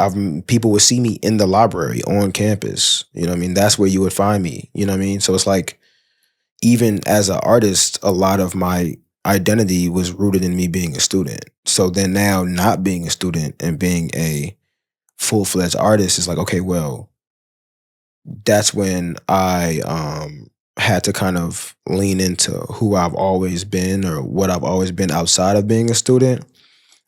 people would see me in the library on campus. You know what I mean? That's where you would find me. You know what I mean? So it's like, even as an artist, a lot of my identity was rooted in me being a student. So then now not being a student and being a full-fledged artist is like, okay, well, that's when I had to kind of lean into who I've always been or what I've always been outside of being a student.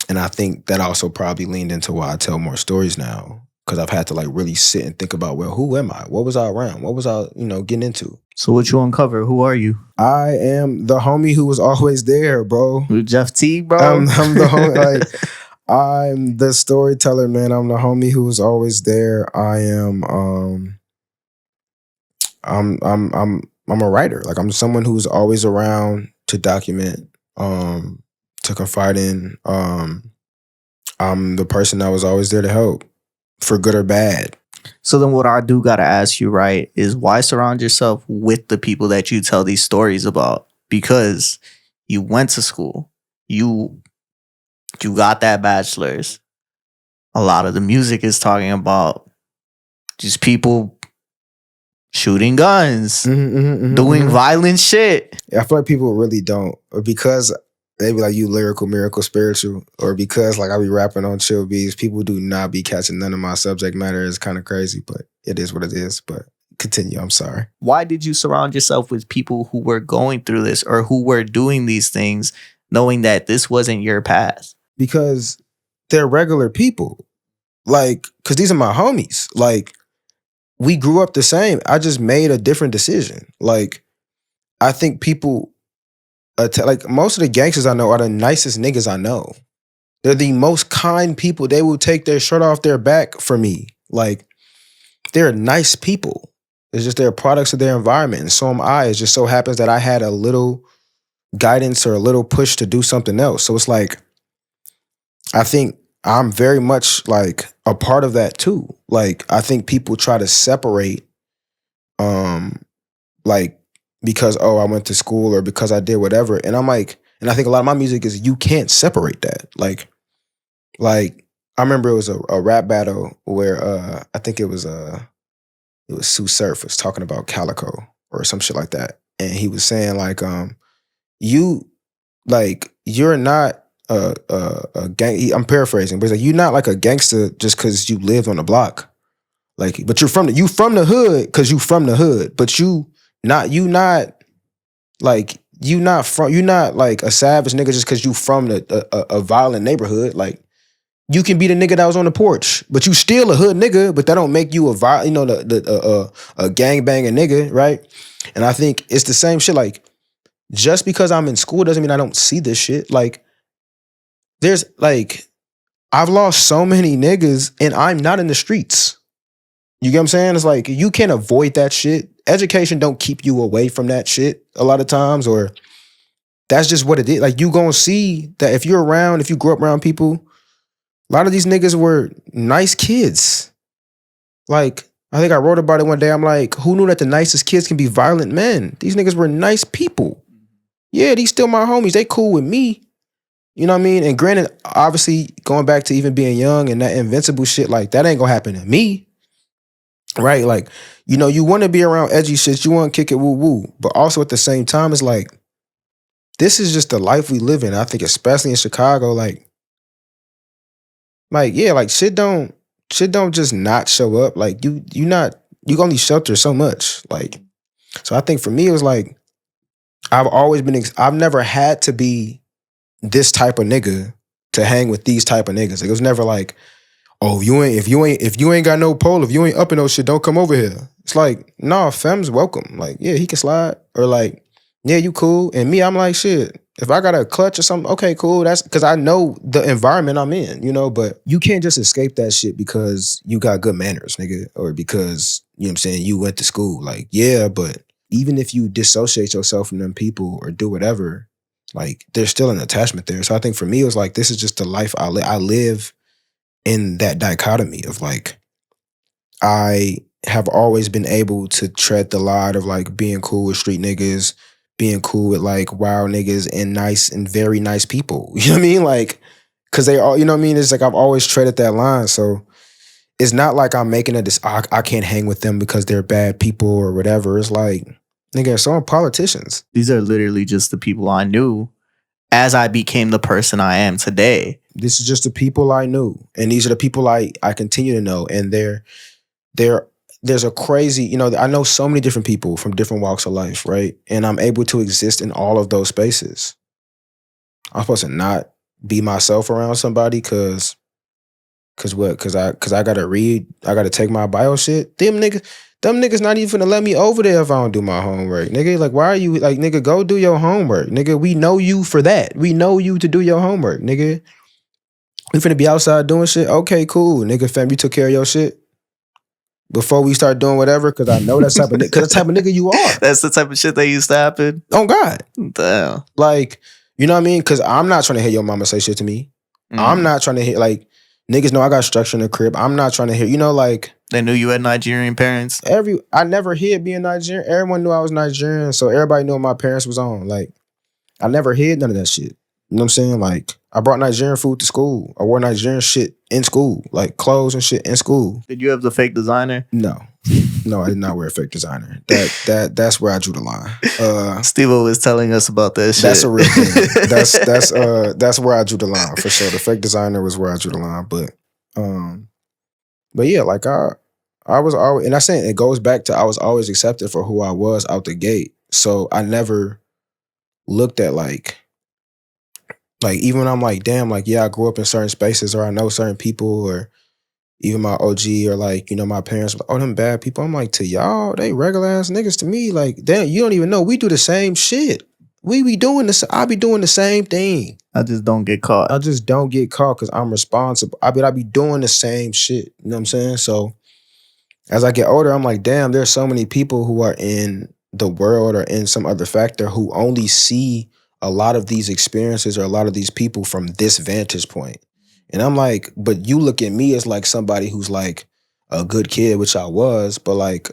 And I think that also probably leaned into why I tell more stories now, because I've had to like really sit and think about, well, who am I? What was I around? What was I, you know, getting into? So what you uncover? Who are you? I am the homie who was always there, bro. Jeff T, bro. I'm the homie. Like, I'm the storyteller, man. I'm the homie who was always there. I'm a writer. Like, I'm someone who's always around to document, to confide in. I'm the person that was always there to help, for good or bad. So then what I do got to ask you, right, is why surround yourself with the people that you tell these stories about? Because you went to school. You got that bachelor's. A lot of the music is talking about just people shooting guns, doing violent shit. I feel like people really don't, or because they be like, you lyrical, miracle, spiritual, or because like I be rapping on chill beats, people do not be catching none of my subject matter. It's kind of crazy, but it is what it is. But continue, I'm sorry. Why did you surround yourself with people who were going through this or who were doing these things, knowing that this wasn't your path? Because they're regular people. Like, because these are my homies. Like, we grew up the same. I just made a different decision. Like, I think people, like most of the gangsters I know are the nicest niggas I know. They're the most kind people. They will take their shirt off their back for me. Like, they're nice people. It's just they're products of their environment. And so am I. It just so happens that I had a little guidance or a little push to do something else. So it's like, I think I'm very much like a part of that too. Like, I think people try to separate, like, because, oh, I went to school or because I did whatever. And I'm like, and I think a lot of my music is, you can't separate that. Like I remember it was a rap battle where I think it was Sue Surf was talking about Calico or some shit like that. And he was saying like, you're not a gang. I'm paraphrasing, but he's like, you're not like a gangster just because you lived on the block. Like, but you're from the hood because you from the hood, but you're not like a savage nigga just because you from a violent neighborhood. Like, you can be the nigga that was on the porch, but you still a hood nigga, but that don't make you a gangbanging nigga, right? And I think it's the same shit. Like, just because I'm in school doesn't mean I don't see this shit. Like, there's like, I've lost so many niggas and I'm not in the streets. You get what I'm saying? It's like, you can't avoid that shit. Education don't keep you away from that shit a lot of times, or that's just what it is. Like, you gonna see that if you grew up around people, a lot of these niggas were nice kids. Like, I think I wrote about it one day. I'm like, who knew that the nicest kids can be violent men? These niggas were nice people. Yeah, these still my homies. They cool with me. You know what I mean? And granted, obviously, going back to even being young and that invincible shit, like, that ain't gonna happen to me. Right? Like, you know, you want to be around edgy shit. You want to kick it woo-woo. But also at the same time, it's like, this is just the life we live in. I think especially in Chicago, like yeah, like shit don't just not show up. Like you only shelter so much. Like, so I think for me it was like I've never had to be this type of nigga to hang with these type of niggas. Like, it was never like, oh, if you ain't got no pole, if you ain't up in no shit, don't come over here. It's like, nah, fem's welcome. Like, yeah, he can slide. Or like, yeah, you cool. And me, I'm like, shit, if I got a clutch or something, okay, cool. That's because I know the environment I'm in, you know, but you can't just escape that shit because you got good manners, nigga, or because, you know what I'm saying, you went to school. Like, yeah, but even if you dissociate yourself from them people or do whatever, like, there's still an attachment there. So I think for me, it was like, this is just the life I live in that dichotomy of like, I have always been able to tread the line of like being cool with street niggas, being cool with like wild niggas and nice and very nice people. You know what I mean? Like, cause they all, you know what I mean? It's like I've always treaded that line. So it's not like I'm making I can't hang with them because they're bad people or whatever. It's like, nigga, so are politicians. These are literally just the people I knew as I became the person I am today. This is just the people I knew. And these are the people I continue to know. And there's a crazy, you know, I know so many different people from different walks of life, right? And I'm able to exist in all of those spaces. I'm supposed to not be myself around somebody because what? Because I gotta read, I gotta take my bio shit. Them niggas not even gonna let me over there if I don't do my homework. Nigga, like, why are you, like, nigga, go do your homework. Nigga, we know you for that. We know you to do your homework, nigga. We finna be outside doing shit? Okay, cool. Nigga, fam, you took care of your shit before we start doing whatever? Because I know that's the type of nigga you are. That's the type of shit that used to happen? Oh, God. Damn. Like, you know what I mean? Because I'm not trying to hear your mama say shit to me. I'm not trying to hear, like, niggas know I got structure in the crib. I'm not trying to hear, you know, like. They knew you had Nigerian parents? I never hid being Nigerian. Everyone knew I was Nigerian, so everybody knew my parents was on. Like, I never hid none of that shit. You know what I'm saying? Like, I brought Nigerian food to school. I wore Nigerian shit in school, like clothes and shit in school. Did you have the fake designer? No, I did not wear a fake designer. That's where I drew the line. Steve-O was telling us about that shit. That's a real thing. That's where I drew the line for sure. The fake designer was where I drew the line, but yeah, like I was always, and I say it goes back to I was always accepted for who I was out the gate. So I never looked at like even when I'm like, damn, like, yeah, I grew up in certain spaces or I know certain people or even my OG or like, you know, my parents were like, oh, them bad people. I'm like, to y'all, they regular ass niggas to me. Like, damn, you don't even know. We do the same shit. We be doing this. I be doing the same thing. I just don't get caught. I just don't get caught because I'm responsible. I be doing the same shit. You know what I'm saying? So as I get older, I'm like, damn, there's so many people who are in the world or in some other factor who only see a lot of these experiences or a lot of these people from this vantage point. And I'm like, but you look at me as like somebody who's like a good kid, which I was, but like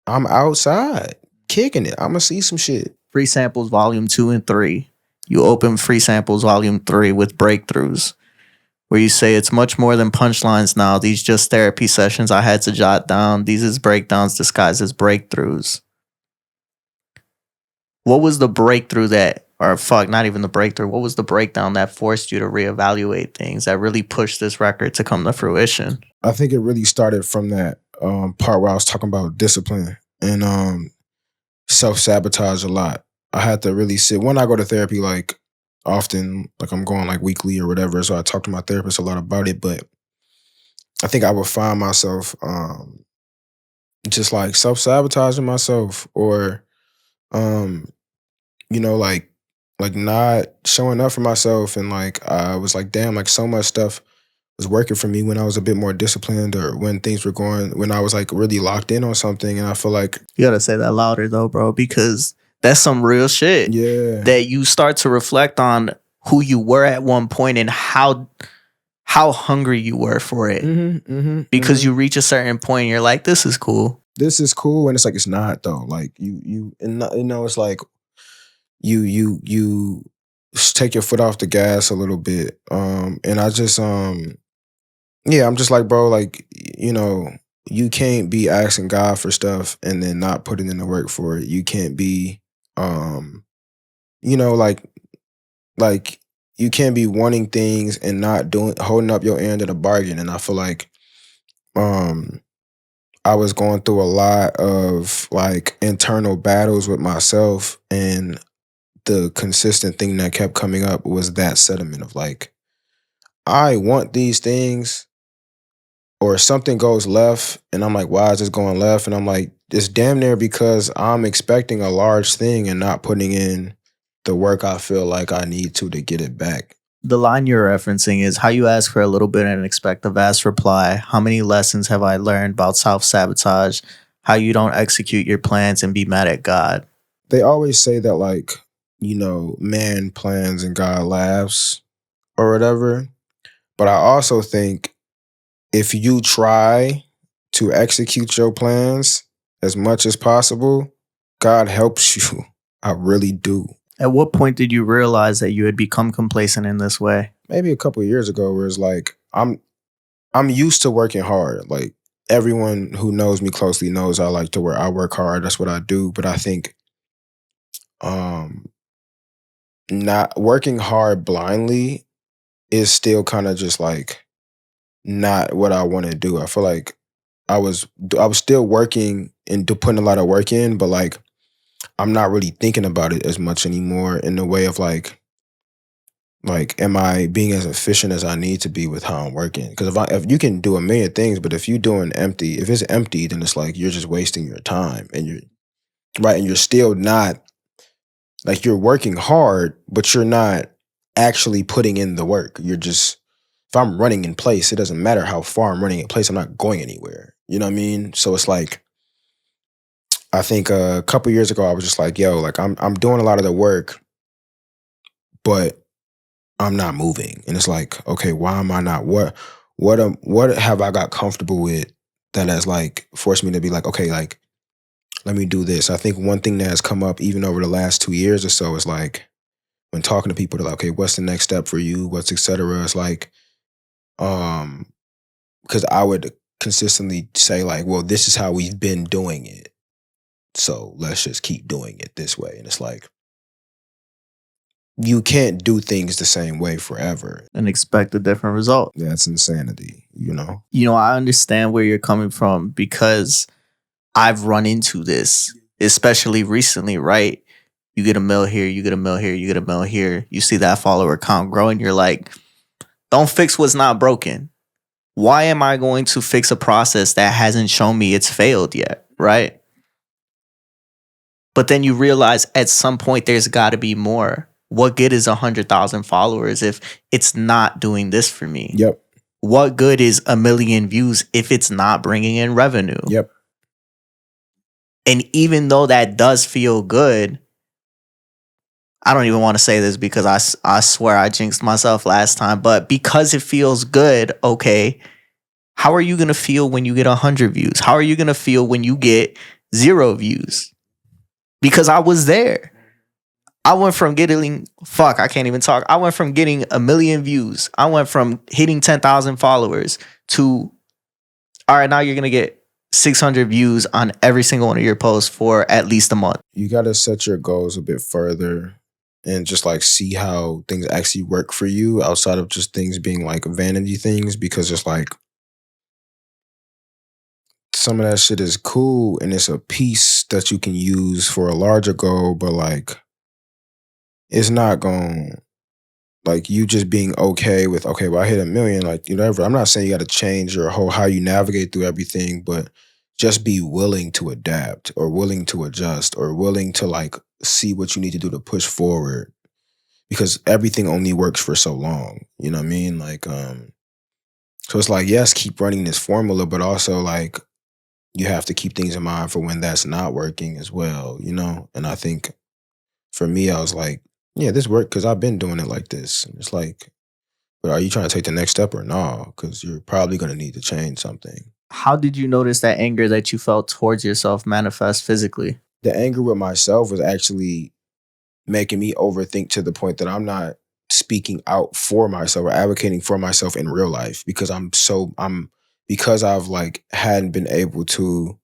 I'm outside kicking it. I'm gonna see some shit. Free Samples Volume 2 and 3. You open Free Samples Volume 3 with breakthroughs, where you say it's much more than punchlines now. These just therapy sessions I had to jot down. These is breakdowns disguised as breakthroughs. What was the breakthrough not even the breakthrough. What was the breakdown that forced you to reevaluate things, that really pushed this record to come to fruition? I think it really started from that part where I was talking about discipline and self-sabotage a lot. I had to really sit. When I go to therapy, like often, like I'm going like weekly or whatever, so I talk to my therapist a lot about it, but I think I would find myself just like self-sabotaging myself or, you know, like not showing up for myself. And like, I was like, damn, like so much stuff was working for me when I was a bit more disciplined or when things were going, when I was like really locked in on something. And I feel like. You gotta say that louder though, bro, because that's some real shit. Yeah. That you start to reflect on who you were at one point and how how hungry you were for it. Because you reach a certain point and you're like, this is cool. This is cool. And it's like, it's not though. Like it's like you take your foot off the gas a little bit. And I just, yeah, I'm just like, bro, like, you can't be asking God for stuff and then not putting in the work for it. You can't be, like you can't be wanting things and not holding up your end of the bargain. And I feel like, I was going through a lot of like internal battles with myself, and the consistent thing that kept coming up was that sentiment of like, I want these things, or something goes left and I'm like, why is this going left? And I'm like, it's damn near because I'm expecting a large thing and not putting in the work I feel like I need to get it back. The line you're referencing is how you ask for a little bit and expect a vast reply. How many lessons have I learned about self-sabotage? How you don't execute your plans and be mad at God. They always say that like, man plans and God laughs or whatever. But I also think if you try to execute your plans as much as possible, God helps you. I really do. At what point did you realize that you had become complacent in this way? Maybe a couple of years ago, where it's like I'm used to working hard. Like everyone who knows me closely knows I like to work. I work hard. That's what I do. But I think not working hard blindly is still kind of just like not what I want to do. I feel like I was still working and putting a lot of work in, but like I'm not really thinking about it as much anymore in the way of like, am I being as efficient as I need to be with how I'm working? Because if you can do a million things, but if it's empty, then it's like you're just wasting your time, and you're still not, like, you're working hard, but you're not actually putting in the work. You're just, if I'm running in place, it doesn't matter how far I'm running in place, I'm not going anywhere. You know what I mean? So it's like, I think a couple years ago, I was just like, yo, like I'm doing a lot of the work, but I'm not moving. And it's like, okay, why am I not? What have I got comfortable with that has like forced me to be like, okay, like, let me do this. I think one thing that has come up even over the last 2 years or so is like, when talking to people, they're like, okay, what's the next step for you? What's et cetera? It's like, because I would consistently say like, well, this is how we've been doing it, so let's just keep doing it this way. And it's like, you can't do things the same way forever and expect a different result. That's insanity, I understand where you're coming from, because I've run into this, especially recently, right? You get a mill here, you get a mill here, you get a mill here. You see that follower count grow, and you're like, don't fix what's not broken. Why am I going to fix a process that hasn't shown me it's failed yet, right? But then you realize at some point there's got to be more. What good is 100,000 followers if it's not doing this for me? Yep. What good is 1 million views if it's not bringing in revenue? Yep. And even though that does feel good, I don't even want to say this because I swear I jinxed myself last time, but because it feels good, okay, how are you going to feel when you get 100 views? How are you going to feel when you get 0 views? Because I was there. I went from getting, I can't even talk. I went from getting 1 million views. I went from hitting 10,000 followers to, all right, now you're going to get 600 views on every single one of your posts for at least a month. You got to set your goals a bit further and just like see how things actually work for you outside of just things being like vanity things, because it's like, some of that shit is cool and it's a piece that you can use for a larger goal, but like, it's not going, like, you just being okay with, okay, well, I hit 1 million, like, whatever. I'm not saying you got to change your whole, how you navigate through everything, but just be willing to adapt or willing to adjust or willing to like see what you need to do to push forward, because everything only works for so long. You know what I mean? Like, so it's like, yes, keep running this formula, but also like, you have to keep things in mind for when that's not working as well, And I think for me, I was like, yeah, this worked because I've been doing it like this. And it's like, But are you trying to take the next step or no? Because you're probably going to need to change something. How did you notice that anger that you felt towards yourself manifest physically? The anger with myself was actually making me overthink to the point that I'm not speaking out for myself or advocating for myself in real life because because I've like hadn't been able to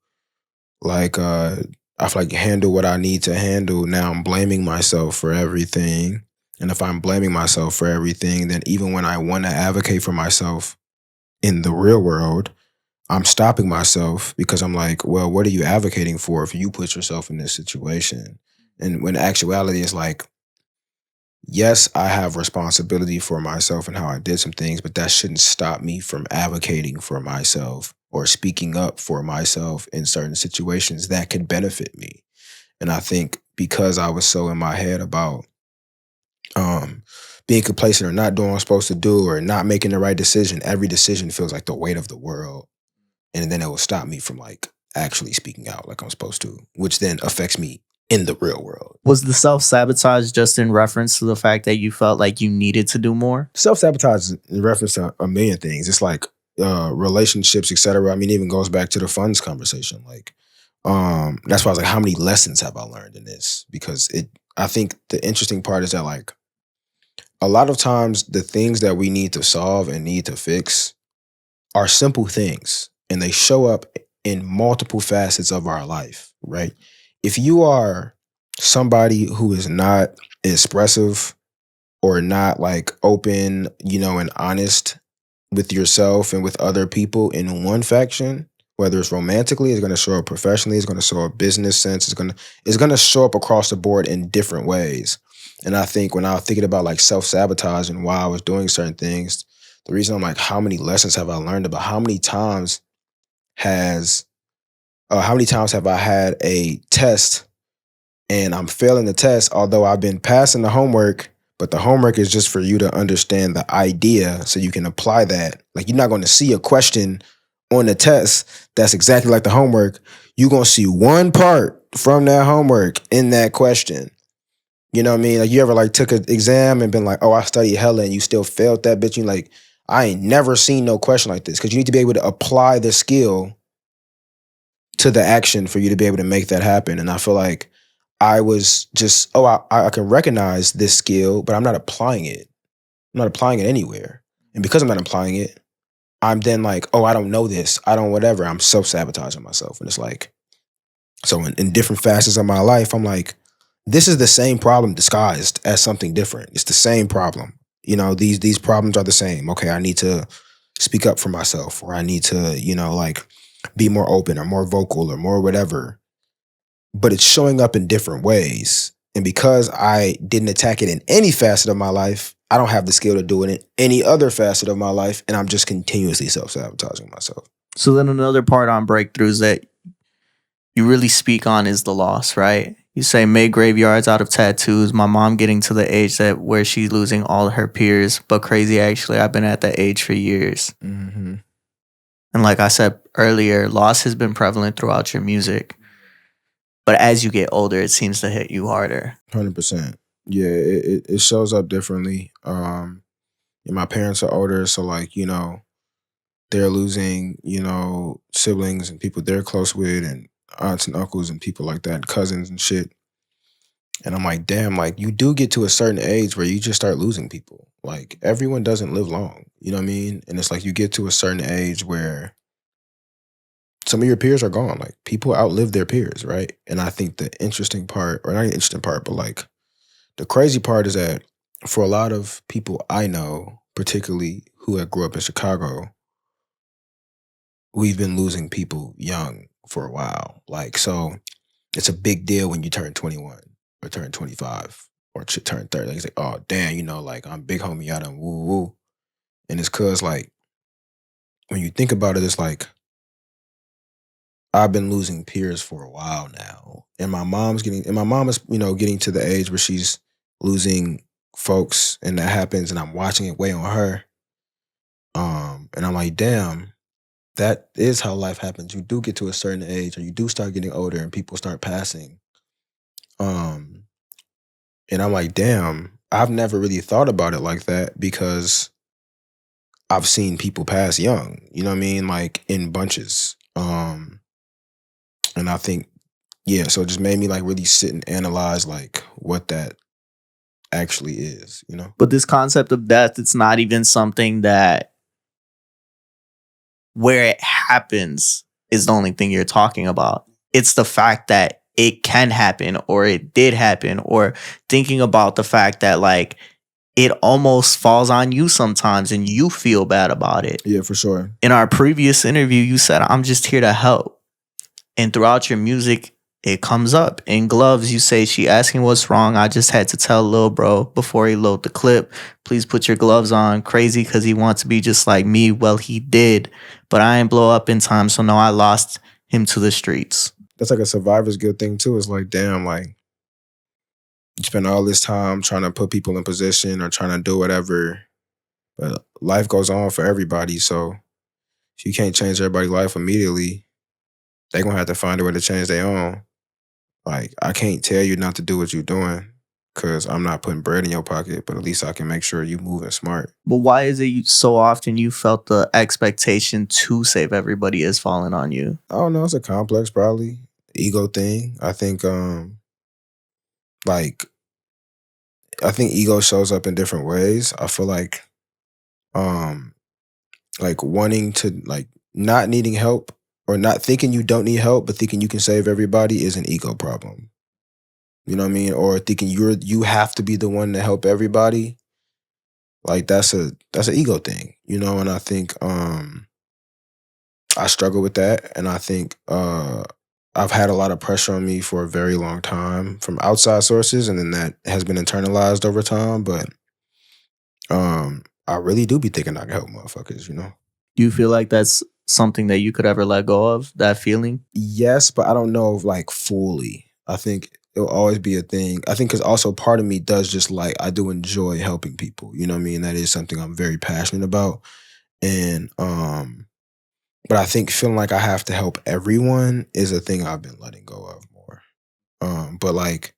like I've like handle what I need to handle. Now I'm blaming myself for everything. And if I'm blaming myself for everything, then even when I want to advocate for myself in the real world, I'm stopping myself because I'm like, well, what are you advocating for if you put yourself in this situation? And when actuality is like, yes, I have responsibility for myself and how I did some things, but that shouldn't stop me from advocating for myself or speaking up for myself in certain situations that could benefit me. And I think because I was so in my head about um, being complacent or not doing what I'm supposed to do or not making the right decision, every decision feels like the weight of the world. And then it will stop me from like actually speaking out like I'm supposed to, which then affects me in the real world. Was the self sabotage just in reference to the fact that you felt like you needed to do more? Self-sabotage is in reference to a million things. It's like relationships, etc. I mean, it even goes back to the funds conversation. Like, that's why I was like, how many lessons have I learned in this? Because I think the interesting part is that like a lot of times the things that we need to solve and need to fix are simple things and they show up in multiple facets of our life, right? If you are somebody who is not expressive or not like open, and honest with yourself and with other people in one faction, whether it's romantically, it's going to show up professionally, it's going to show up business sense, it's going to show up across the board in different ways. And I think when I was thinking about like self-sabotage and why I was doing certain things, the reason I'm like, how many lessons have I learned about has how many times have I had a test and I'm failing the test, although I've been passing the homework, but the homework is just for you to understand the idea so you can apply that. Like you're not going to see a question on the test that's exactly like the homework. You're going to see one part from that homework in that question. You know what I mean? Like you ever like took an exam and been like, oh, I studied hella and you still failed that bitch. You like, I ain't never seen no question like this because you need to be able to apply the skill to the action for you to be able to make that happen. And I feel like I was just, I can recognize this skill, but I'm not applying it. I'm not applying it anywhere. And because I'm not applying it, I'm then like, oh, I don't know this. I don't whatever. I'm self-sabotaging myself. And it's like, so in different facets of my life, I'm like, this is the same problem disguised as something different. It's the same problem. These problems are the same. Okay, I need to speak up for myself, or I need to, like be more open or more vocal or more whatever. But it's showing up in different ways. And because I didn't attack it in any facet of my life, I don't have the skill to do it in any other facet of my life. And I'm just continuously self-sabotaging myself. So then another part on breakthroughs that you really speak on is the loss, right? You say made graveyards out of tattoos. My mom getting to the age where she's losing all her peers. But crazy, actually, I've been at that age for years. Mm-hmm. And like I said earlier, loss has been prevalent throughout your music. But as you get older, it seems to hit you harder. 100%. Yeah, it shows up differently. And my parents are older, so like, they're losing, siblings and people they're close with and aunts and uncles and people like that, cousins and shit. And I'm like, damn, like you do get to a certain age where you just start losing people. Like everyone doesn't live long, you know what I mean? And it's like you get to a certain age where some of your peers are gone. Like people outlive their peers, right? And I think the interesting part, or not the interesting part, but like the crazy part is that for a lot of people I know, particularly who had grew up in Chicago, we've been losing people young for a while. Like, so it's a big deal when you turn 21 or turn 25 or turn 30. Like, it's like, oh, damn, like I'm big homie, I done woo woo. And it's cause like, when you think about it, it's like, I've been losing peers for a while now. And my mom is, getting to the age where she's losing folks and that happens and I'm watching it weigh on her. And I'm like, damn, that is how life happens. You do get to a certain age or you do start getting older and people start passing. And I'm like, damn, I've never really thought about it like that because I've seen people pass young, you know what I mean? Like in bunches. And I think, yeah, so it just made me like really sit and analyze like what that actually is, you know? But this concept of death, it's not even something that where it happens is the only thing you're talking about. It's the fact that it can happen or it did happen, or thinking about the fact that like it almost falls on you sometimes and you feel bad about it. Yeah, for sure. In our previous interview, you said, I'm just here to help. And throughout your music, it comes up. In Gloves, you say, she asking what's wrong. I just had to tell Lil Bro before he load the clip, please put your gloves on. Crazy because he wants to be just like me. Well, he did. But I ain't blow up in time, so no, I lost him to the streets. That's like a survivor's guilt thing too. It's like, damn, like you spend all this time trying to put people in position or trying to do whatever, but life goes on for everybody. So if you can't change everybody's life immediately, they're gonna have to find a way to change their own. Like, I can't tell you not to do what you're doing because I'm not putting bread in your pocket, but at least I can make sure you moving smart. But why is it so often you felt the expectation to save everybody is falling on you? I don't know. It's a complex, probably ego thing. I think, like, I think ego shows up in different ways. I feel like wanting to, like, not needing help or not thinking you don't need help, but thinking you can save everybody is an ego problem. You know what I mean? Or thinking you have to be the one to help everybody. Like that's an ego thing, you know. And I think I struggle with that, and I think I've had a lot of pressure on me for a very long time from outside sources, and then that has been internalized over time. But I really do be thinking I can help motherfuckers, you know. Do you feel like that's something that you could ever let go of, that feeling? Yes, but I don't know if like fully. I think it'll always be a thing. I think because also part of me does just like, I do enjoy helping people. You know what I mean? That is something I'm very passionate about. And but I think feeling like I have to help everyone is a thing I've been letting go of more. But like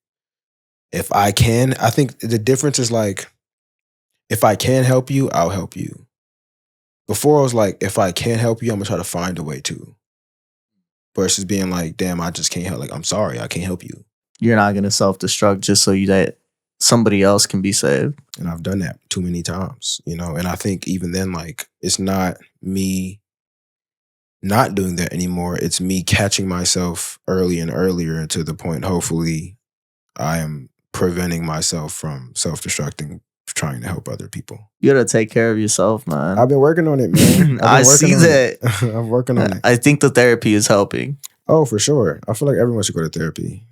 if I can, I think the difference is like if I can help you, I'll help you. Before I was like, if I can't help you, I'm gonna try to find a way to. Versus being like, damn, I just can't help. Like, I'm sorry, I can't help you. You're not going to self-destruct just so that somebody else can be saved. And I've done that too many times, you know. And I think even then, like, it's not me not doing that anymore. It's me catching myself early and earlier to the point, hopefully, I am preventing myself from self-destructing, trying to help other people. You got to take care of yourself, man. I've been working on it, man. I see that. I'm working on it. I think the therapy is helping. Oh, for sure. I feel like everyone should go to therapy.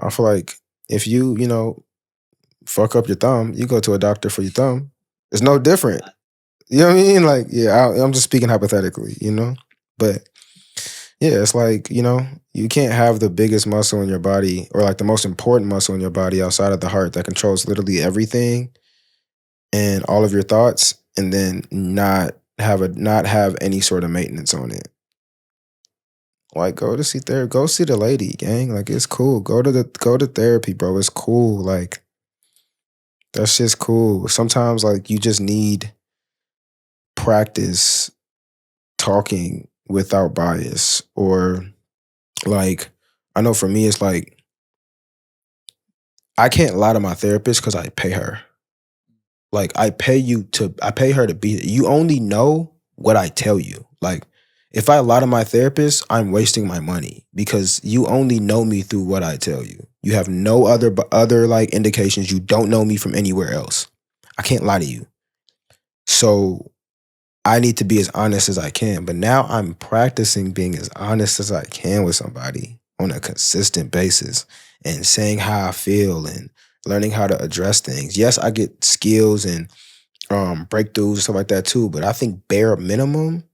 I feel like if you know, fuck up your thumb, you go to a doctor for your thumb. It's no different. You know what I mean? Like, yeah, I'm just speaking hypothetically, you know? But yeah, it's like, you know, you can't have the biggest muscle in your body or like the most important muscle in your body outside of the heart that controls literally everything and all of your thoughts, and then not have any sort of maintenance on it. Like, go see the lady, gang. Like, it's cool. Go to therapy, bro. It's cool. Like, that's just cool. Sometimes like you just need practice talking without bias. Or like, I know for me it's like I can't lie to my therapist because I pay her. Like, I pay her to be. You only know what I tell you. Like, if I lie to my therapist, I'm wasting my money because you only know me through what I tell you. You have no other like indications. You don't know me from anywhere else. I can't lie to you. So I need to be as honest as I can. But now I'm practicing being as honest as I can with somebody on a consistent basis and saying how I feel and learning how to address things. Yes, I get skills and breakthroughs and stuff like that too, but I think bare minimum,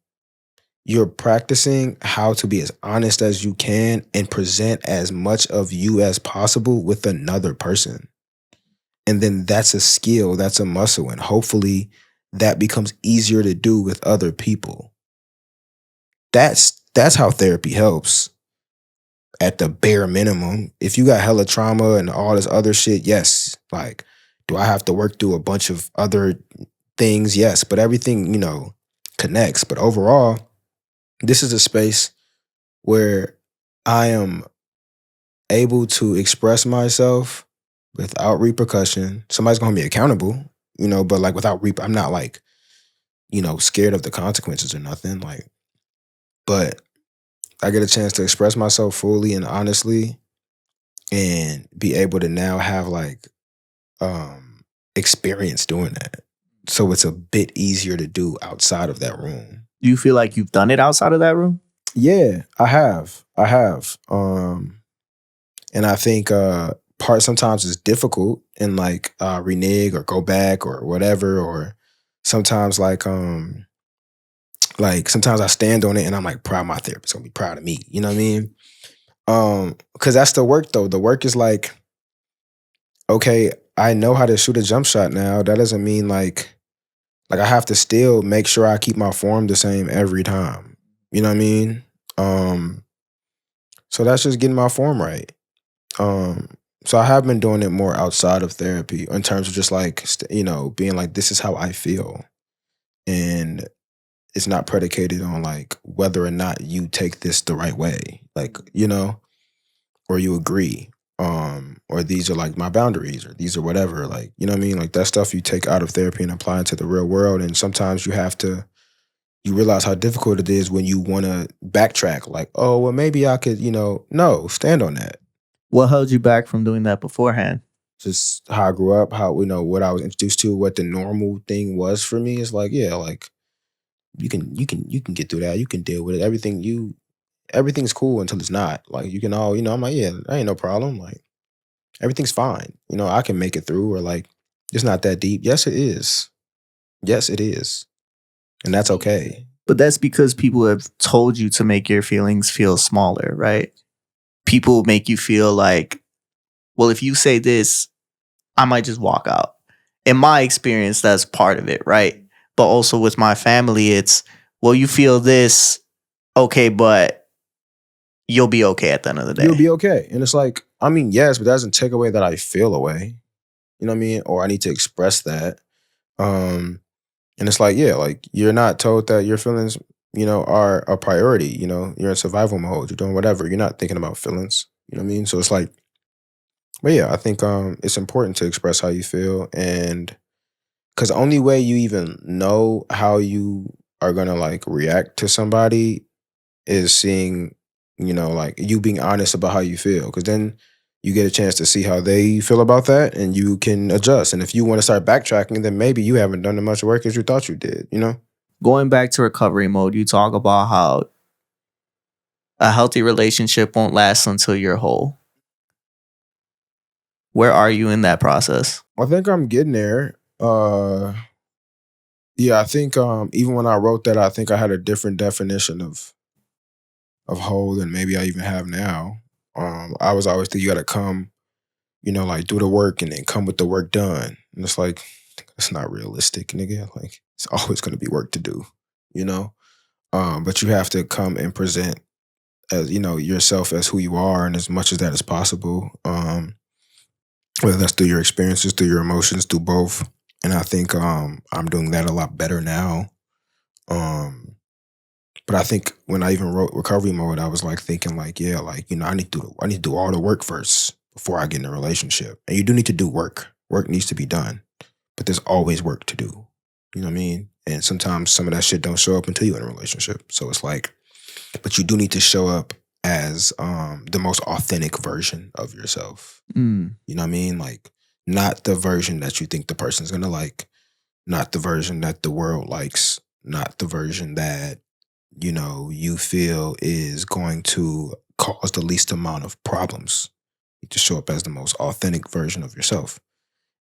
you're practicing how to be as honest as you can and present as much of you as possible with another person. And then that's a skill, that's a muscle, and hopefully that becomes easier to do with other people. That's how therapy helps. At the bare minimum, if you got hella trauma and all this other shit, yes. Like, do I have to work through a bunch of other things? Yes. But everything, you know, connects. But overall, this is a space where I am able to express myself without repercussion. Somebody's gonna hold me accountable, but like without I'm not like, scared of the consequences or nothing. Like, but I get a chance to express myself fully and honestly and be able to now have like experience doing that. So it's a bit easier to do outside of that room. Do you feel like you've done it outside of that room? Yeah, I have. And I think part sometimes is difficult and like renege or go back or whatever, or sometimes like sometimes I stand on it and I'm like proud of my therapist gonna be proud of me. You know what I mean? Because that's the work though. The work is like, okay, I know how to shoot a jump shot now. That doesn't mean like I have to still make sure I keep my form the same every time. You know what I mean? So that's just getting my form right. So I have been doing it more outside of therapy in terms of just like being like this is how I feel, and it's not predicated on like whether or not you take this the right way, like or you agree, or these are like my boundaries, or these are whatever, like you know what I mean, like that stuff you take out of therapy and apply it to the real world, and sometimes you realize how difficult it is when you want to backtrack, like oh well maybe I could no stand on that. What held you back from doing that beforehand? Just how I grew up, how what I was introduced to, what the normal thing was for me. Is like, yeah, like you can get through that. You can deal with it. Everything's cool until it's not. Like you can all, I'm like, yeah, that ain't no problem. Like everything's fine. I can make it through, or like it's not that deep. Yes, it is. Yes, it is. And that's okay. But that's because people have told you to make your feelings feel smaller, right? People make you feel like, well, if you say this, I might just walk out. In my experience, that's part of it, right? But also with my family, it's, well, you feel this, okay, but you'll be okay at the end of the day. You'll be okay. And it's like, I mean, yes, but that doesn't take away that I feel away. You know what I mean? Or I need to express that. And it's like, yeah, like you're not told that your feelings, are a priority. You're in survival mode. You're doing whatever. You're not thinking about feelings. You know what I mean? So it's like, but yeah, I think it's important to express how you feel, and because the only way you even know how you are gonna like react to somebody is seeing, like you being honest about how you feel. Because then you get a chance to see how they feel about that, and you can adjust. And if you want to start backtracking, then maybe you haven't done as much work as you thought you did. Going back to recovery mode, you talk about how a healthy relationship won't last until you're whole. Where are you in that process? I think I'm getting there. Yeah, I think even when I wrote that, I think I had a different definition of whole than maybe I even have now. I was always thinking you got to come, like do the work and then come with the work done. And it's like, that's not realistic, nigga. Like it's always going to be work to do, you know? But you have to come and present as, yourself as who you are, and as much as that is possible. Whether that's through your experiences, through your emotions, through both. And I think I'm doing that a lot better now. But I think when I even wrote recovery mode, I was like thinking like, yeah, like, I need to do all the work first before I get in a relationship. And you do need to do work. Work needs to be done. But there's always work to do. You know what I mean? And sometimes some of that shit don't show up until you're in a relationship. So it's like, but you do need to show up as the most authentic version of yourself. You know what I mean? Like not the version that you think the person's gonna like, not the version that the world likes, not the version that you feel is going to cause the least amount of problems. You just show up as the most authentic version of yourself.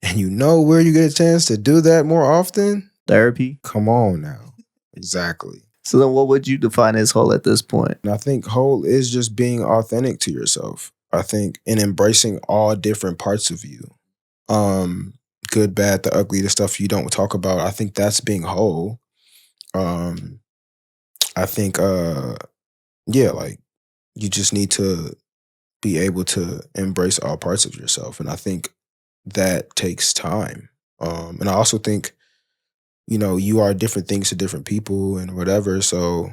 And where you get a chance to do that more often? Therapy. Come on now. Exactly. So then what would you define as whole at this point? And I think whole is just being authentic to yourself. I think in embracing all different parts of you. Good, bad, the ugly, the stuff you don't talk about. I think that's being whole. I think yeah, like you just need to be able to embrace all parts of yourself. And I think that takes time. And I also think you are different things to different people and whatever. So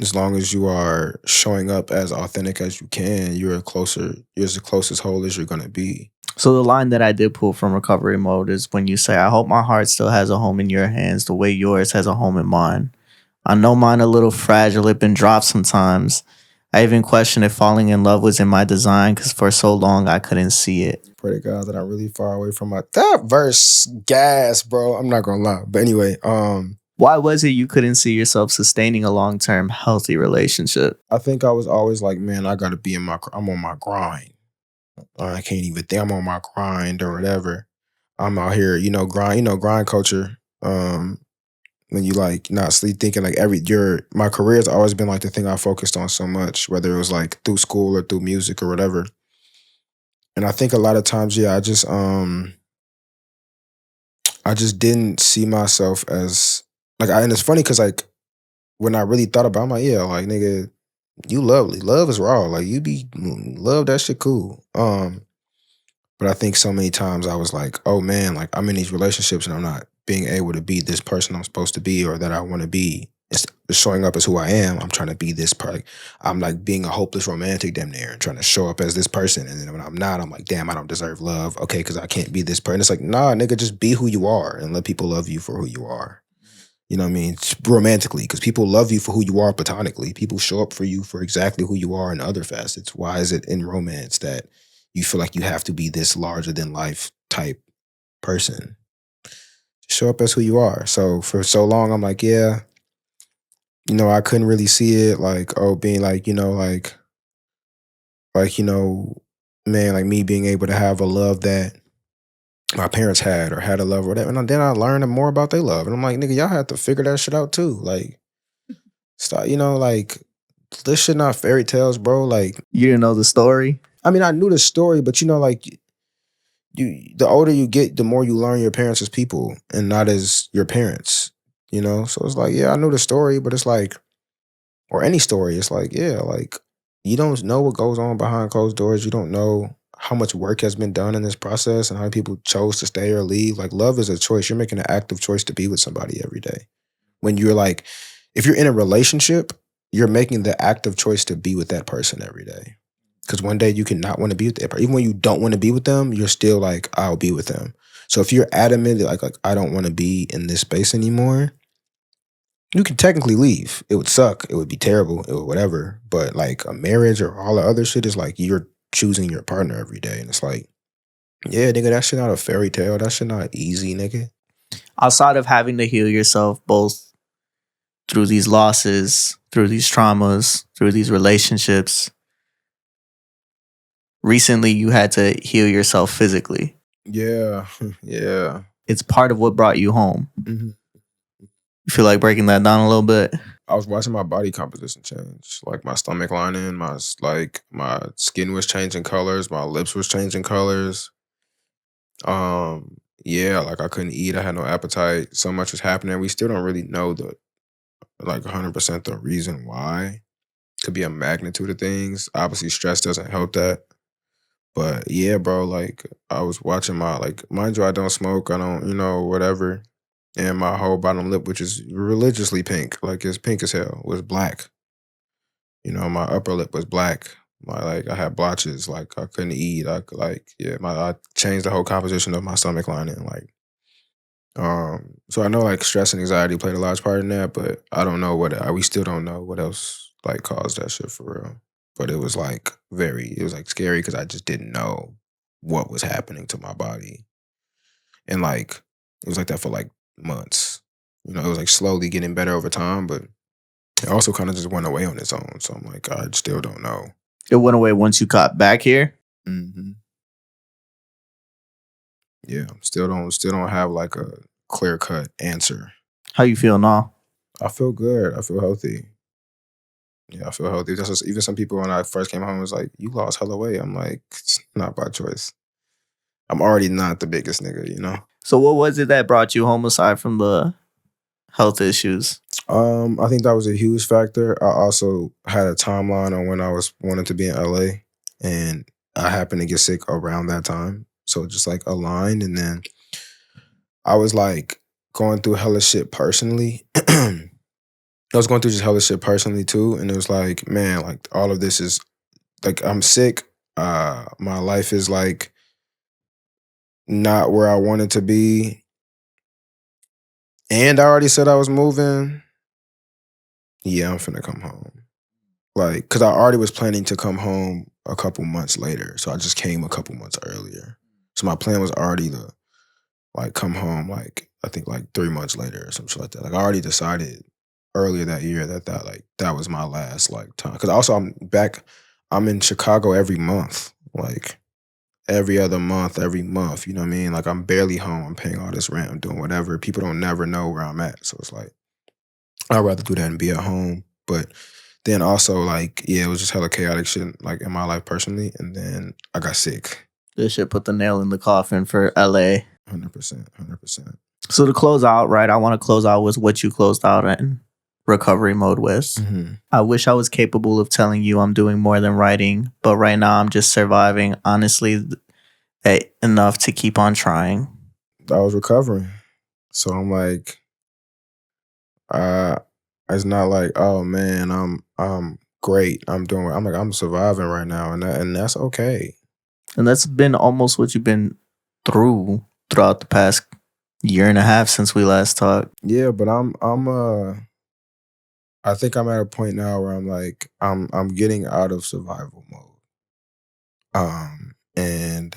as long as you are showing up as authentic as you can, you're as close as whole as you're gonna be. So the line that I did pull from recovery mode is when you say, I hope my heart still has a home in your hands the way yours has a home in mine. I know mine a little fragile, it been dropped sometimes. I even question if falling in love was in my design because for so long I couldn't see it. Pray to God that I'm really far away from that verse gas, bro. I'm not gonna lie. But anyway, Why was it you couldn't see yourself sustaining a long-term healthy relationship? I think I was always like, man, I gotta be I'm on my grind. I can't even think I'm on my grind or whatever. I'm out here, grind culture. When you like not sleep thinking like my career has always been like the thing I focused on so much, whether it was like through school or through music or whatever. And I think a lot of times, yeah, I just didn't see myself as like and it's funny because like when I really thought about it, I'm like, yeah, like nigga, you lovely. Love is raw. Like you be love that shit cool. But I think so many times I was like, oh man, like I'm in these relationships and I'm not being able to be this person I'm supposed to be or that I want to be. It's showing up as who I am. I'm trying to be this person. I'm like being a hopeless romantic damn near and trying to show up as this person. And then when I'm not, I'm like, damn, I don't deserve love. Okay, because I can't be this person. It's like, nah, nigga, just be who you are and let people love you for who you are. You know what I mean? Romantically, because people love you for who you are platonically. People show up for you for exactly who you are in other facets. Why is it in romance that you feel like you have to be this larger than life type person? Show up as who you are. So for so long, I'm like, yeah, I couldn't really see it like, oh, being like, man, like me being able to have a love that my parents had or had a love or whatever. And then I learned more about their love. And I'm like, nigga, y'all have to figure that shit out too. Like, stop, like, this shit not fairy tales, bro. Like, You didn't know the story? I mean, I knew the story, but like, the older you get, the more you learn your parents as people and not as your parents, So it's like, yeah, I know the story, but it's like, or any story, it's like, yeah, like you don't know what goes on behind closed doors. You don't know how much work has been done in this process and how people chose to stay or leave. Like love is a choice. You're making an active choice to be with somebody every day. When you're like, if you're in a relationship, you're making the active choice to be with that person every day. Because one day you can not want to be with that person. Even when you don't want to be with them, you're still like, I'll be with them. So if you're adamant, like I don't want to be in this space anymore, you can technically leave. It would suck. It would be terrible. It would whatever. But like a marriage or all the other shit is like you're choosing your partner every day. And it's like, yeah, nigga, that shit not a fairy tale. That shit not easy, nigga. Outside of having to heal yourself both through these losses, through these traumas, through these relationships, recently you had to heal yourself physically. Yeah. Yeah. It's part of what brought you home. Mm-hmm. You feel like breaking that down a little bit? I was watching my body composition change. Like my stomach lining, my skin was changing colors, my lips was changing colors. Yeah, like I couldn't eat. I had no appetite. So much was happening. We still don't really know the 100% the reason why. Could be a magnitude of things. Obviously, stress doesn't help that. But yeah, bro, like I was watching mind you, I don't smoke. I don't, whatever. And my whole bottom lip, which is religiously pink, like it's pink as hell, was black. My upper lip was black. I had blotches, like I couldn't eat. I changed the whole composition of my stomach lining, so I know like stress and anxiety played a large part in that, but I don't know we still don't know what else like caused that shit for real. But it was like scary because I just didn't know what was happening to my body. And like it was like that for like months. It was like slowly getting better over time, but it also kind of just went away on its own. So I'm like, I still don't know. It went away once you got back here? Mm-hmm. Yeah, still don't have like a clear cut answer. How you feel now? I feel good. I feel healthy. Yeah, I feel healthy. Even some people when I first came home was like, "You lost hella weight." I'm like, it's not by choice. I'm already not the biggest nigga, So what was it that brought you home aside from the health issues? I think that was a huge factor. I also had a timeline on when I was wanting to be in LA, and I happened to get sick around that time. So it just like aligned, and then I was like going through hella shit personally. I was going through just hella shit personally too, and it was like, man, like all of this is like I'm sick. My life is like not where I wanted to be, and I already said I was moving. Yeah, I'm finna come home. Like, cause I already was planning to come home a couple months later, so I just came a couple months earlier. So my plan was already to like come home, like I think like 3 months later or some shit like that. Like I already decided earlier that year that like that was my last like time. Cause also I'm in Chicago every month, like every other month, every month. You know what I mean? Like I'm barely home. I'm paying all this rent. I'm doing whatever. People don't never know where I'm at, so it's like I'd rather do that and be at home. But then also like yeah, it was just hella chaotic shit like in my life personally, and then I got sick. This shit put the nail in the coffin for LA. 100%, 100%. So to close out, right, I want to close out with what you closed out in recovery mode with. Mm-hmm. I wish I was capable of telling you I'm doing more than writing, but right now I'm just surviving, honestly, enough to keep on trying. I was recovering, so I'm like, it's not like, oh man, I'm great. I'm like I'm surviving right now, and that's okay. And that's been almost what you've been throughout the past year and a half since we last talked. Yeah, but I think I'm at a point now where I'm like I'm getting out of survival mode. And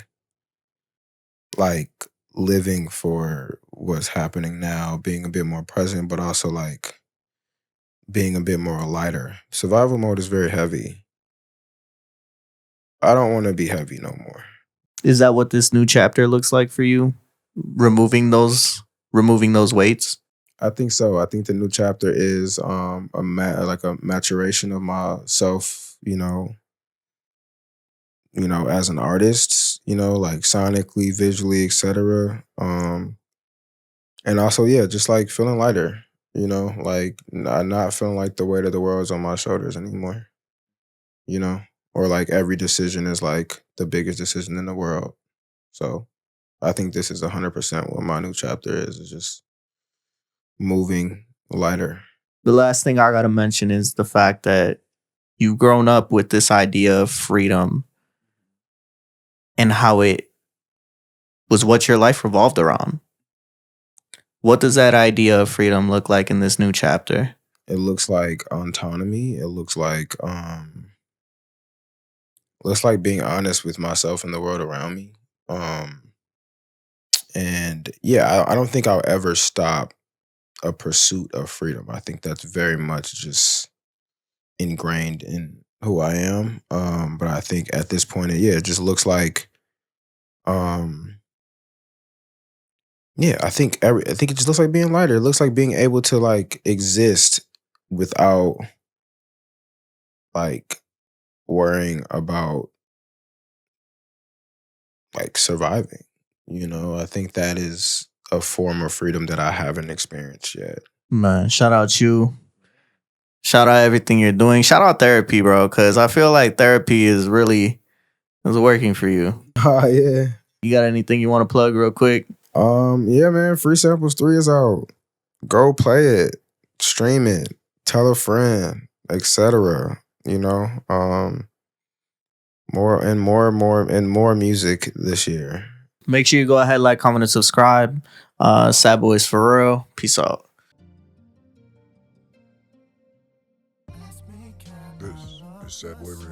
like living for what's happening now, being a bit more present, but also like being a bit more lighter. Survival mode is very heavy. I don't want to be heavy no more. Is that what this new chapter looks like for you? Removing those weights? I think so. I think the new chapter is like a maturation of myself, as an artist, like sonically, visually, etc. And also, yeah, just like feeling lighter, like not feeling like the weight of the world is on my shoulders anymore, or like every decision is like the biggest decision in the world. So I think this is 100% what my new chapter is just moving lighter. The last thing I got to mention is the fact that you've grown up with this idea of freedom and how it was what your life revolved around. What does that idea of freedom look like in this new chapter? It looks like autonomy. It looks like being honest with myself and the world around me. And yeah, I don't think I'll ever stop a pursuit of freedom. I think that's very much just ingrained in who I am. But I think at this point, it just looks like, I think it just looks like being lighter. It looks like being able to like exist without like worrying about like surviving. I think that is a form of freedom that I haven't experienced yet. Man, shout out you. Shout out everything you're doing. Shout out therapy, bro, because I feel like therapy is working for you. Oh, yeah. You got anything you want to plug real quick? Yeah, man. Free Samples 3 is out. Go play it, stream it, tell a friend, etc. More music this year. Make sure you go ahead, like, comment, and subscribe. Sad Boys for real. Peace out. This is Sad Boy Radio.